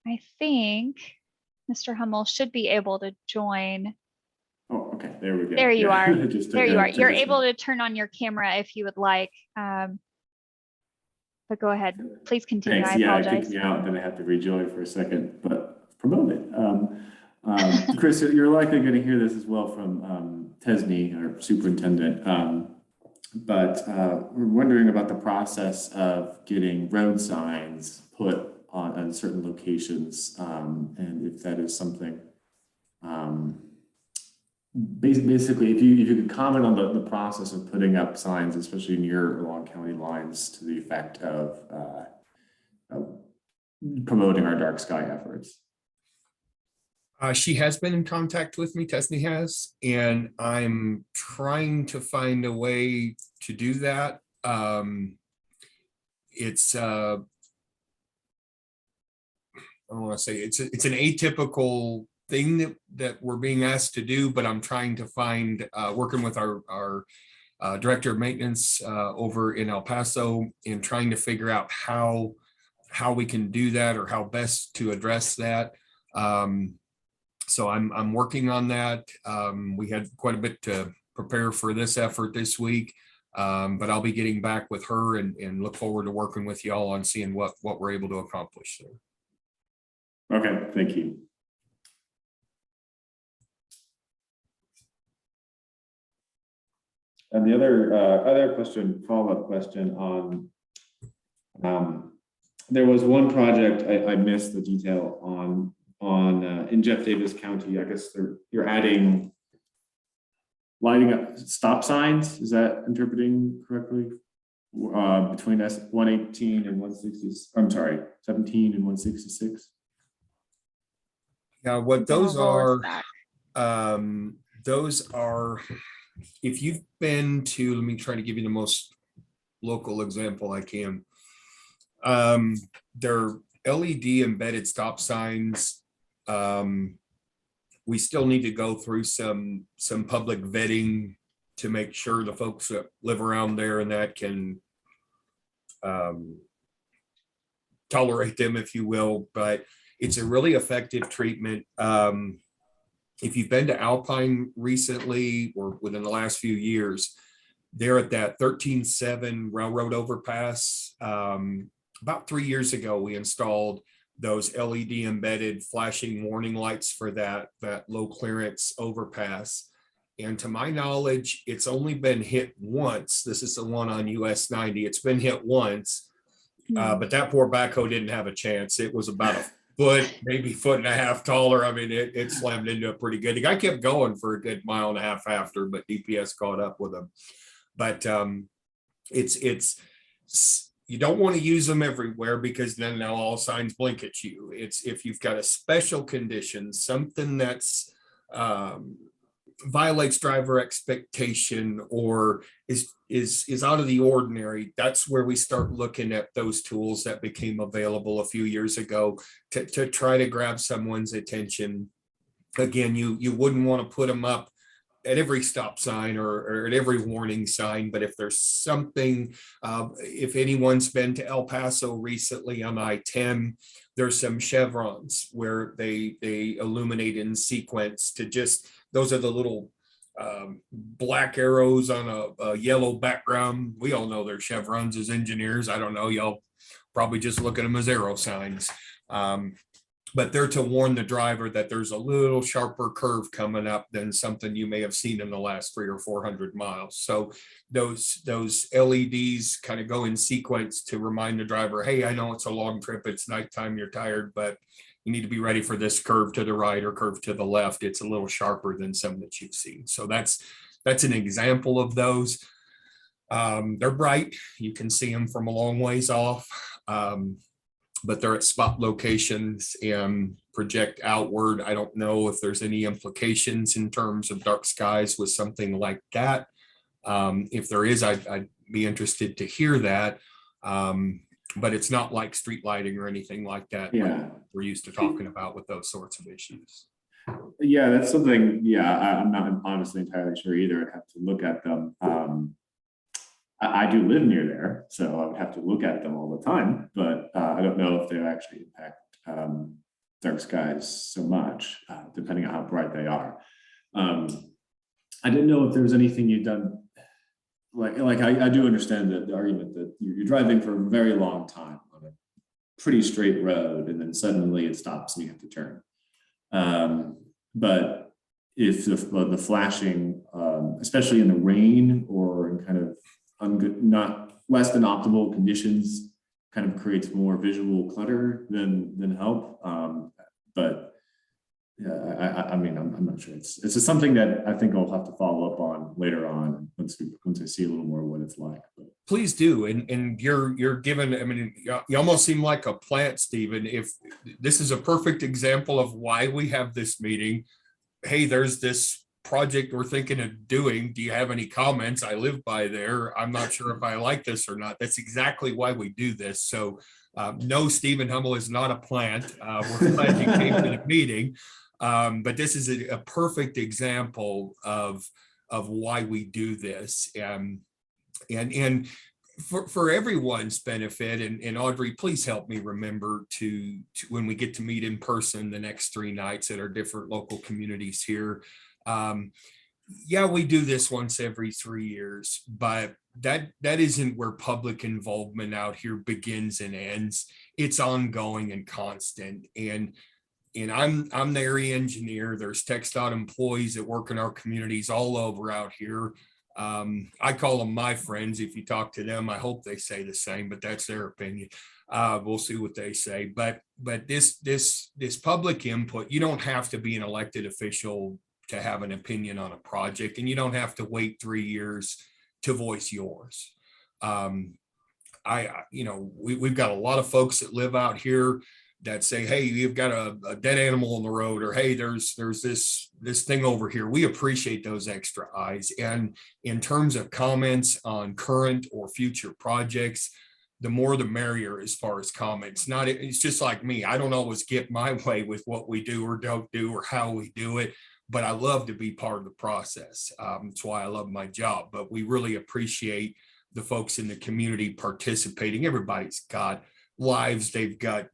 I think Mr. Hummel should be able to join. oh, okay, there we go. There you Yeah, are. it just took There you a- are. took You're a able second. to turn on your camera if you would like. But go ahead, please continue. Thanks. I Yeah, it apologize. kicked me out, then I had to rejoin for a second, but promote it. Chris, you're likely going to hear this as well from Tesney, our superintendent. But we're wondering about the process of getting road signs put on certain locations, and if that is something. Basically, if you could comment on the process of putting up signs, especially near along county lines, to the effect of promoting our dark sky efforts. She has been in contact with me, Tesney has, and I'm trying to find a way to do that. It's I don't want to say it's an atypical thing that we're being asked to do, but I'm trying to find, working with our director of maintenance over in El Paso, and trying to figure out how we can do that or how best to address that. So I'm working on that. We had quite a bit to prepare for this effort this week, but I'll be getting back with her and look forward to working with y'all on seeing what we're able to accomplish there. Okay, thank you. And the other question, follow-up question on, there was one project I missed the detail on in Jeff Davis County. I guess you're adding lighting up stop signs. Is that interpreting correctly? Between S 118 and 160. I'm sorry, 17 and 166. Now, what I'll roll us those are, if you've been to, let me try to give you the most local example I can. They're LED embedded stop signs. We still need to go through some public vetting to make sure the folks that live around there and that can tolerate them, if you will, but it's a really effective treatment. If you've been to Alpine recently or within the last few years, they're at that 13-7 railroad overpass. About 3 years ago, we installed those LED embedded flashing warning lights for that low clearance overpass. And to my knowledge, it's only been hit once. This is the one on US 90. It's been hit once, but that poor backhoe didn't have a chance. It was about a foot, maybe foot and a half taller. I mean, it slammed into it pretty good. The guy kept going for a good mile and a half after, but DPS caught up with him. But it's you don't want to use them everywhere, because then now all signs blink at you. It's if you've got a special condition, something that's violates driver expectation or is out of the ordinary, that's where we start looking at those tools that became available a few years ago to try to grab someone's attention. Again, you wouldn't want to put them up at every stop sign or at every warning sign, but if there's something, if anyone's been to El Paso recently on I-10, there's some chevrons where they illuminate in sequence to just, those are the little black arrows on a yellow background. We all know they're chevrons as engineers. I don't know, y'all probably just look at them as arrow signs. But they're to warn the driver that there's a little sharper curve coming up than something you may have seen in the last 300 or 400 miles. So those LEDs kind of go in sequence to remind the driver, hey, I know it's a long trip, it's nighttime, you're tired, but you need to be ready for this curve to the right or curve to the left. It's a little sharper than some that you've seen. So that's an example of those. They're bright. You can see them from a long ways off. But they're at spot locations and project outward. I don't know if there's any implications in terms of dark skies with something like that. If there is, I'd be interested to hear that. but it's not like street lighting or anything like that. like Yeah. we're used to talking about with those sorts of issues. Yeah, that's something, yeah, I'm not honestly entirely sure either. I'd have to look at them. I do live near there, so I would have to look at them all the time, but I don't know if they actually impact dark skies so much, depending on how bright they are. I didn't know if there was anything you'd done, like I do understand the argument that you're driving for a very long time on a pretty straight road, and then suddenly it stops and you have to turn. But if the flashing, especially in the rain or in kind of not less than optimal conditions, kind of creates more visual clutter than help. But yeah, I mean, I'm not sure. It's just something that I think I'll have to follow up on later on once I see a little more what it's like. But. Please do, and you're given. I mean, you almost seem like a plant, Stephen. If this is a perfect example of why we have this meeting. Hey, there's this project we're thinking of doing. Do you have any comments? I live by there. I'm not sure if I like this or not. That's exactly why we do this. So no, Stephen Hummel is not a plant. We're glad you came to the meeting. But this is a perfect example of why we do this. And for everyone's benefit, and Audrey, please help me remember to when we get to meet in person the next 3 nights at our different local communities here. Yeah, we do this once every 3 years, but that isn't where public involvement out here begins and ends. It's ongoing and constant. And I'm the area engineer. There's TxDOT employees that work in our communities all over out here. I call them my friends. If you talk to them, I hope they say the same, but that's their opinion. We'll see what they say. But this public input, you don't have to be an elected official to have an opinion on a project, and you don't have to wait 3 years to voice yours. We've got a lot of folks that live out here that say, hey, you've got a dead animal on the road, or hey, there's this thing over here. We appreciate those extra eyes. And in terms of comments on current or future projects, the more the merrier as far as comments. It's just like me. I don't always get my way with what we do or don't do or how we do it, but I love to be part of the process. That's why I love my job. But we really appreciate the folks in the community participating. Everybody's got lives. They've got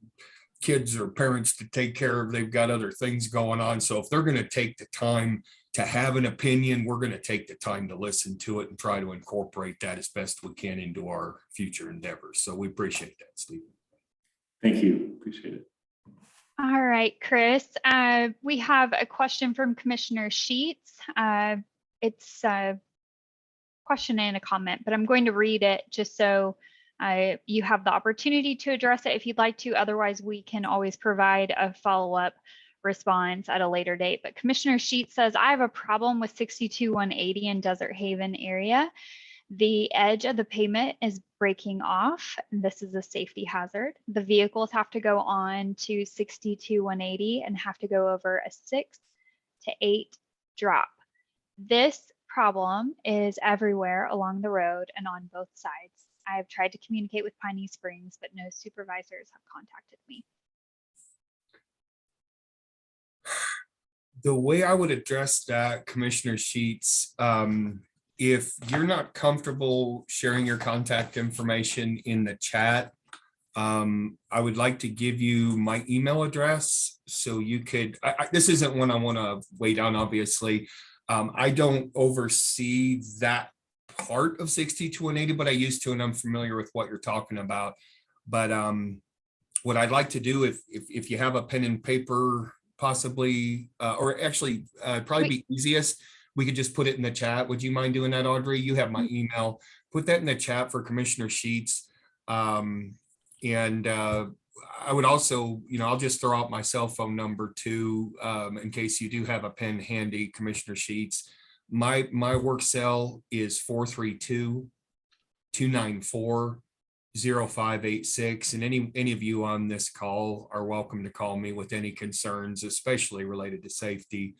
kids or parents to take care of. They've got other things going on. So if they're going to take the time to have an opinion, we're going to take the time to listen to it and try to incorporate that as best we can into our future endeavors. So we appreciate that, Stephen. Thank you. Appreciate it. All right, Chris, we have a question from Commissioner Sheets. It's a question and a comment, but I'm going to read it just so you have the opportunity to address it if you'd like to. Otherwise, we can always provide a follow-up response at a later date. But Commissioner Sheets says, I have a problem with 62-180 in Desert Haven area. The edge of the pavement is breaking off. This is a safety hazard. The vehicles have to go on to 62-180 and have to go over a 6 to 8 drop. This problem is everywhere along the road and on both sides. I have tried to communicate with Piney Springs, but no supervisors have contacted me. The way I would address that, Commissioner Sheets, if you're not comfortable sharing your contact information in the chat, I would like to give you my email address so you could, this isn't one I want to wait on, obviously. I don't oversee that part of 62-180, but I used to, and I'm familiar with what you're talking about. But what I'd like to do, if you have a pen and paper, possibly, or actually probably be easiest, we could just put it in the chat. Would you mind doing that, Audrey? You have my email. Put that in the chat for Commissioner Sheets. And I would also, I'll just throw out my cell phone number too, in case you do have a pen handy, Commissioner Sheets. My work cell is 432-294-0586. And any of you on this call are welcome to call me with any concerns, especially related to safety.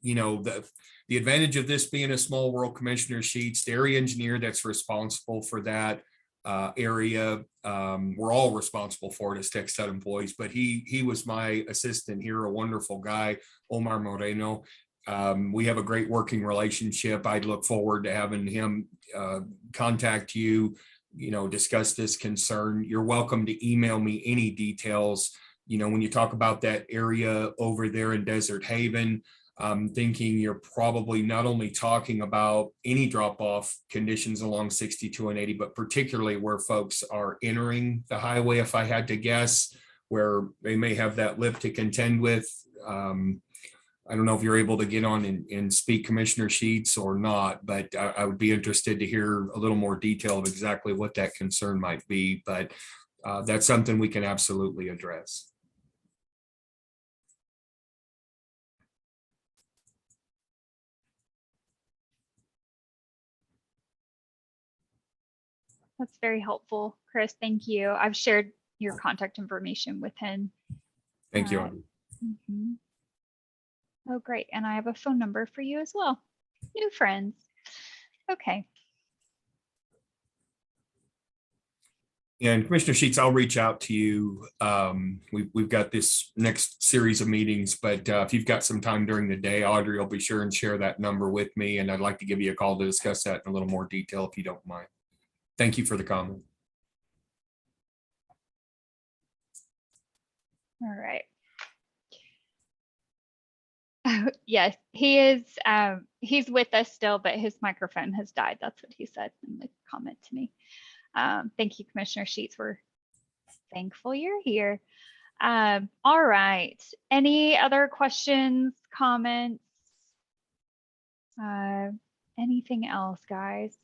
The advantage of this being a small world, Commissioner Sheets, the area engineer that's responsible for that area. We're all responsible for it as TxDOT employees, but he was my assistant here, a wonderful guy, Omar Moreno. We have a great working relationship. I'd look forward to having him contact you, discuss this concern. You're welcome to email me any details. When you talk about that area over there in Desert Haven, I'm thinking you're probably not only talking about any drop-off conditions along 62 and 80, but particularly where folks are entering the highway, if I had to guess, where they may have that lip to contend with. I don't know if you're able to get on and speak, Commissioner Sheets, or not, but I would be interested to hear a little more detail of exactly what that concern might be. But that's something we can absolutely address. That's very helpful, Chris. Thank you. I've shared your contact information with him. Thank you. Mhm. Oh, great. And I have a phone number for you as well. New friends. Okay. And Commissioner Sheets, I'll reach out to you. We've got this next series of meetings, but if you've got some time during the day, Audrey will be sure and share that number with me. And I'd like to give you a call to discuss that in a little more detail if you don't mind. Thank you for the comment. All right. Yes, he is. He's with us still, but his microphone has died. That's what he said in the comment to me. Thank you, Commissioner Sheets. We're thankful you're here. All right. Any other questions, comments? Anything else, guys?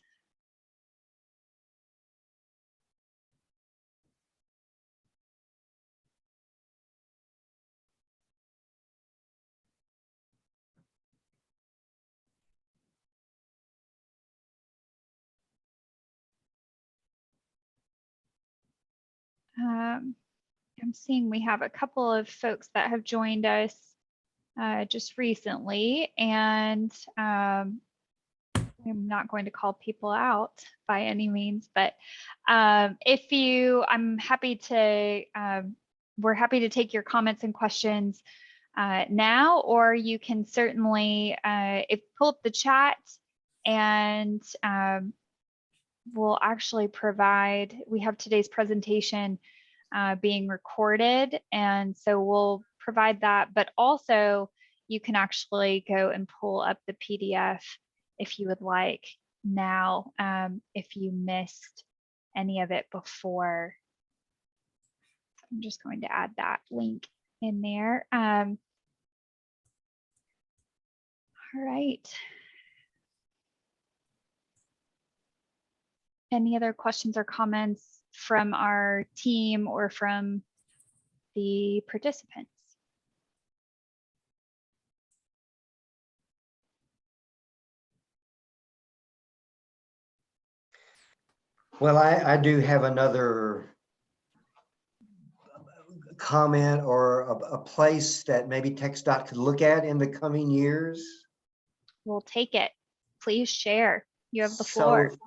I'm seeing we have a couple of folks that have joined us just recently, and I'm not going to call people out by any means, but I'm happy to, we're happy to take your comments and questions now, or you can certainly pull up the chat, and we'll actually provide, we have today's presentation being recorded, and so we'll provide that, but also you can actually go and pull up the PDF if you would like now, if you missed any of it before. I'm just going to add that link in there. All right. Any other questions or comments from our team or from the participants? Well, I do have another comment or a place that maybe TxDOT could look at in the coming years. We'll take it. Please share. You have the floor. So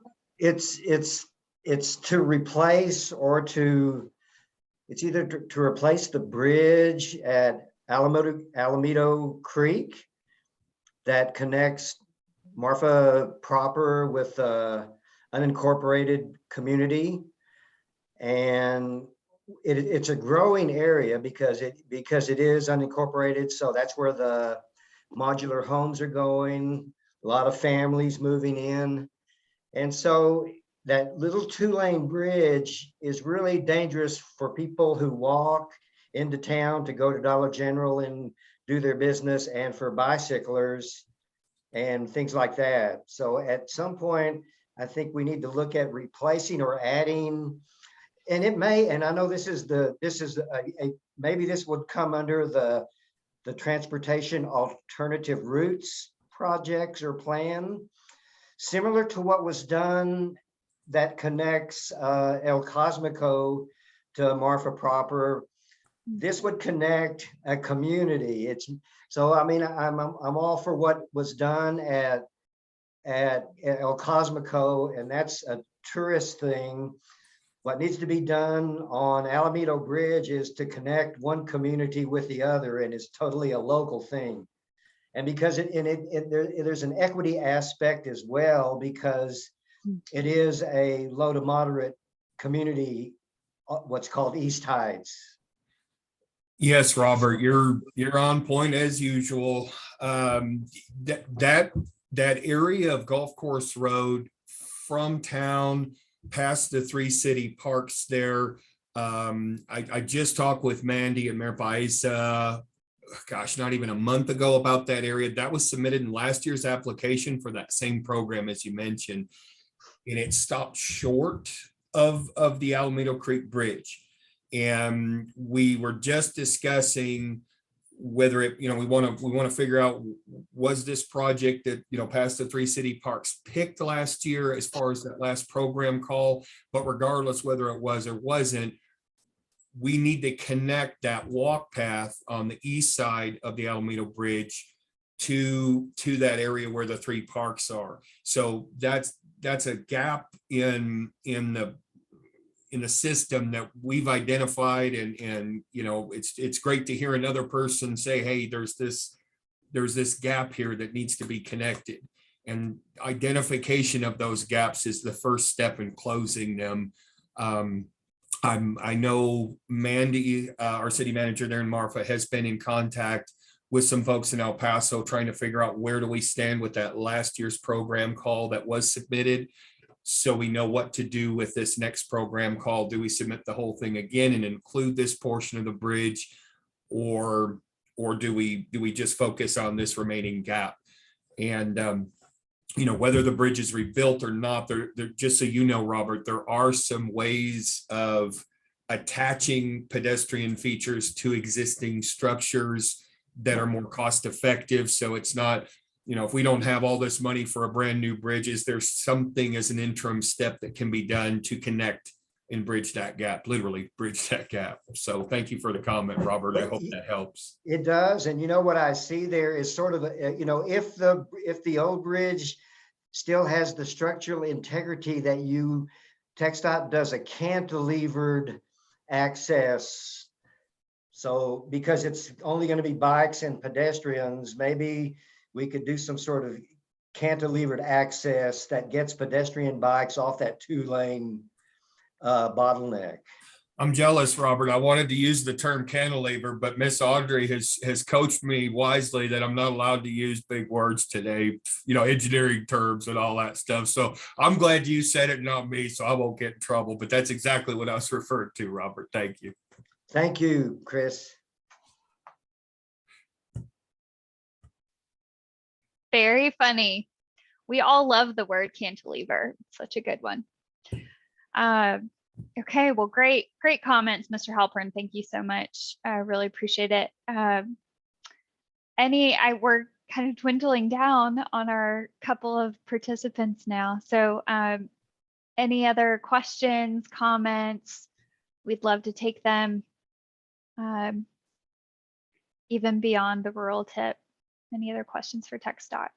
it's to replace or it's either to replace the bridge at Alameda Creek that connects Marfa proper with unincorporated community, and it's a growing area because it is unincorporated. So that's where the modular homes are going. A lot of families moving in, and so that little 2-lane bridge is really dangerous for people who walk into town to go to Dollar General and do their business, and for bicyclers and things like that. So at some point, I think we need to look at replacing or adding, and it may, and I know maybe this would come under the transportation alternative routes projects or plan, similar to what was done that connects El Cosmico to Marfa proper. This would connect a community. So I mean, I'm all for what was done at El Cosmico, and that's a tourist thing. what needs to be done on Alameda Bridge is to connect one community with the other, and it's totally a local thing. And because there's an equity aspect as well, because it is a low to moderate community, what's called East Heights. Yes, Robert, you're on point as usual. That area of Golf Course Road from town past the 3 city parks there. I just talked with Mandy and Mayor Paisa, gosh, not even a month ago about that area. That was submitted in last year's application for that same program as you mentioned, and it stopped short of the Alameda Creek Bridge. And we were just discussing whether it, we want to figure out, was this project that, past the 3 city parks picked last year as far as that last program call, but regardless whether it was or wasn't, we need to connect that walk path on the east side of the Alameda Bridge to that area where the 3 parks are. So that's a gap in the system that we've identified, and it's great to hear another person say, hey, there's this gap here that needs to be connected, and identification of those gaps is the first step in closing them. I know Mandy, our city manager there in Marfa, has been in contact with some folks in El Paso trying to figure out where do we stand with that last year's program call that was submitted, so we know what to do with this next program call. Do we submit the whole thing again and include this portion of the bridge, or do we just focus on this remaining gap? And whether the bridge is rebuilt or not, there just so you know, Robert, there are some ways of attaching pedestrian features to existing structures that are more cost effective. So it's not, if we don't have all this money for a brand new bridge, is there something as an interim step that can be done to connect and bridge that gap, literally bridge that gap? So thank you for the comment, Robert. I hope that helps. It does. And what I see there is sort of, if the old bridge still has the structural integrity that TxDOT does a cantilevered access. So because it's only going to be bikes and pedestrians, maybe we could do some sort of cantilevered access that gets pedestrian bikes off that 2-lane bottleneck. I'm jealous, Robert. I wanted to use the term cantilever, but Miss Audrey has coached me wisely that I'm not allowed to use big words today, engineering terms and all that stuff. So I'm glad you said it, not me, so I won't get in trouble. But that's exactly what I was referring to, Robert. Thank you. Thank you, Chris. Very funny. We all love the word cantilever. It's such a good one. Okay, well, great comments, Mr. Halpern. Thank you so much. I really appreciate it. We're kind of dwindling down on our couple of participants now. So any other questions, comments? We'd love to take them even beyond the rural tip. Any other questions for TxDOT?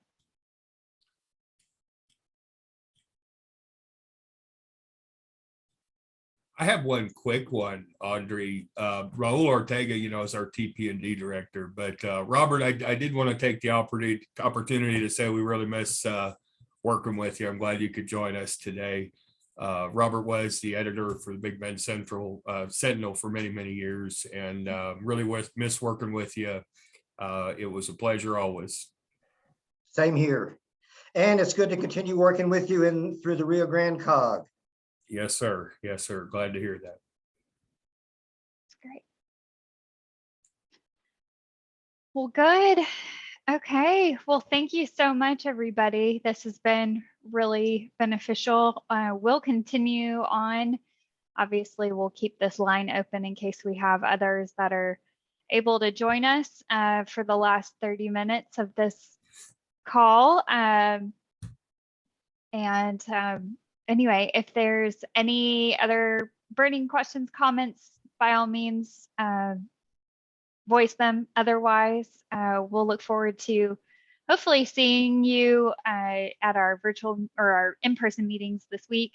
I have one quick one, Audrey. Raul Ortega, is our TP&D director. But Robert, I did want to take the opportunity to say we really miss working with you. I'm glad you could join us today. Robert was the editor for the Big Bend Sentinel for many, many years, and really miss working with you. It was a pleasure always. Same here. And it's good to continue working with you through the Rio Grande COG. Yes, sir. Yes, sir. Glad to hear that. That's great. Well, good. Okay. Well, thank you so much, everybody. This has been really beneficial. We'll continue on. Obviously, we'll keep this line open in case we have others that are able to join us for the last 30 minutes of this call. Anyway, if there's any other burning questions, comments, by all means, voice them. Otherwise, we'll look forward to hopefully seeing you at our virtual or our in-person meetings this week.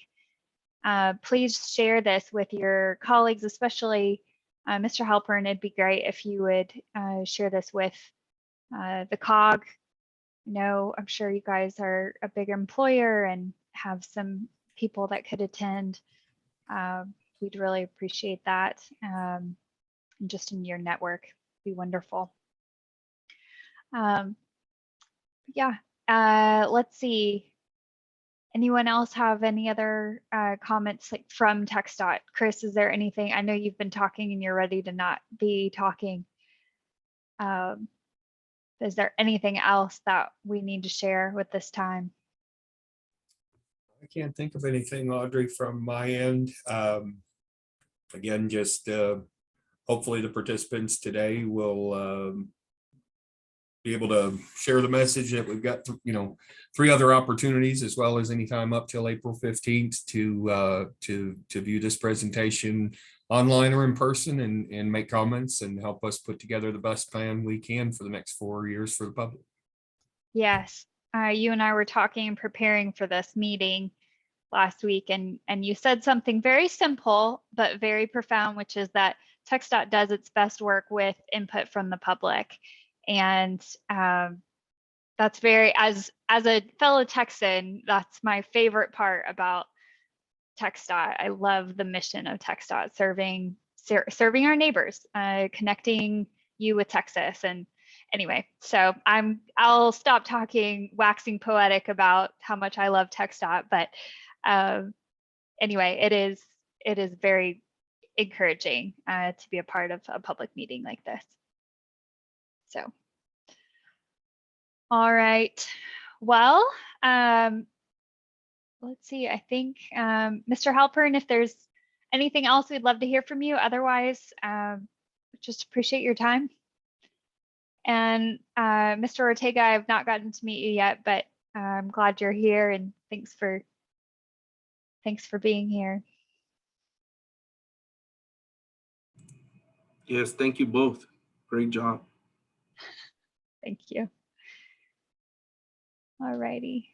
Please share this with your colleagues, especially Mr. Halpern. It'd be great if you would share this with the COG. I'm sure you guys are a big employer and have some people that could attend. We'd really appreciate that. Just in your network, be wonderful. Yeah, let's see. Anyone else have any other comments like from TxDOT? Chris, is there anything? I know you've been talking and you're ready to not be talking. Is there anything else that we need to share with this time? I can't think of anything, Audrey, from my end. Again, just hopefully the participants today will be able to share the message that we've got, 3 other opportunities, as well as anytime up till April 15th to view this presentation online or in person and make comments and help us put together the best plan we can for the next 4 years for the public. Yes, you and I were talking and preparing for this meeting last week, and you said something very simple but very profound, which is that TxDOT does its best work with input from the public. And that's very, as a fellow Texan, that's my favorite part about TxDOT. I love the mission of TxDOT, serving our neighbors, connecting you with Texas. And anyway, so I'll stop talking, waxing poetic about how much I love TxDOT, but anyway, it is very encouraging to be a part of a public meeting like this. So, all right. Well, let's see. I think Mr. Halpern, if there's anything else, we'd love to hear from you. Otherwise, just appreciate your time. And Mr. Ortega, I have not gotten to meet you yet, but I'm glad you're here, and thanks for being here. Yes, thank you both. Great job. Thank you. All righty.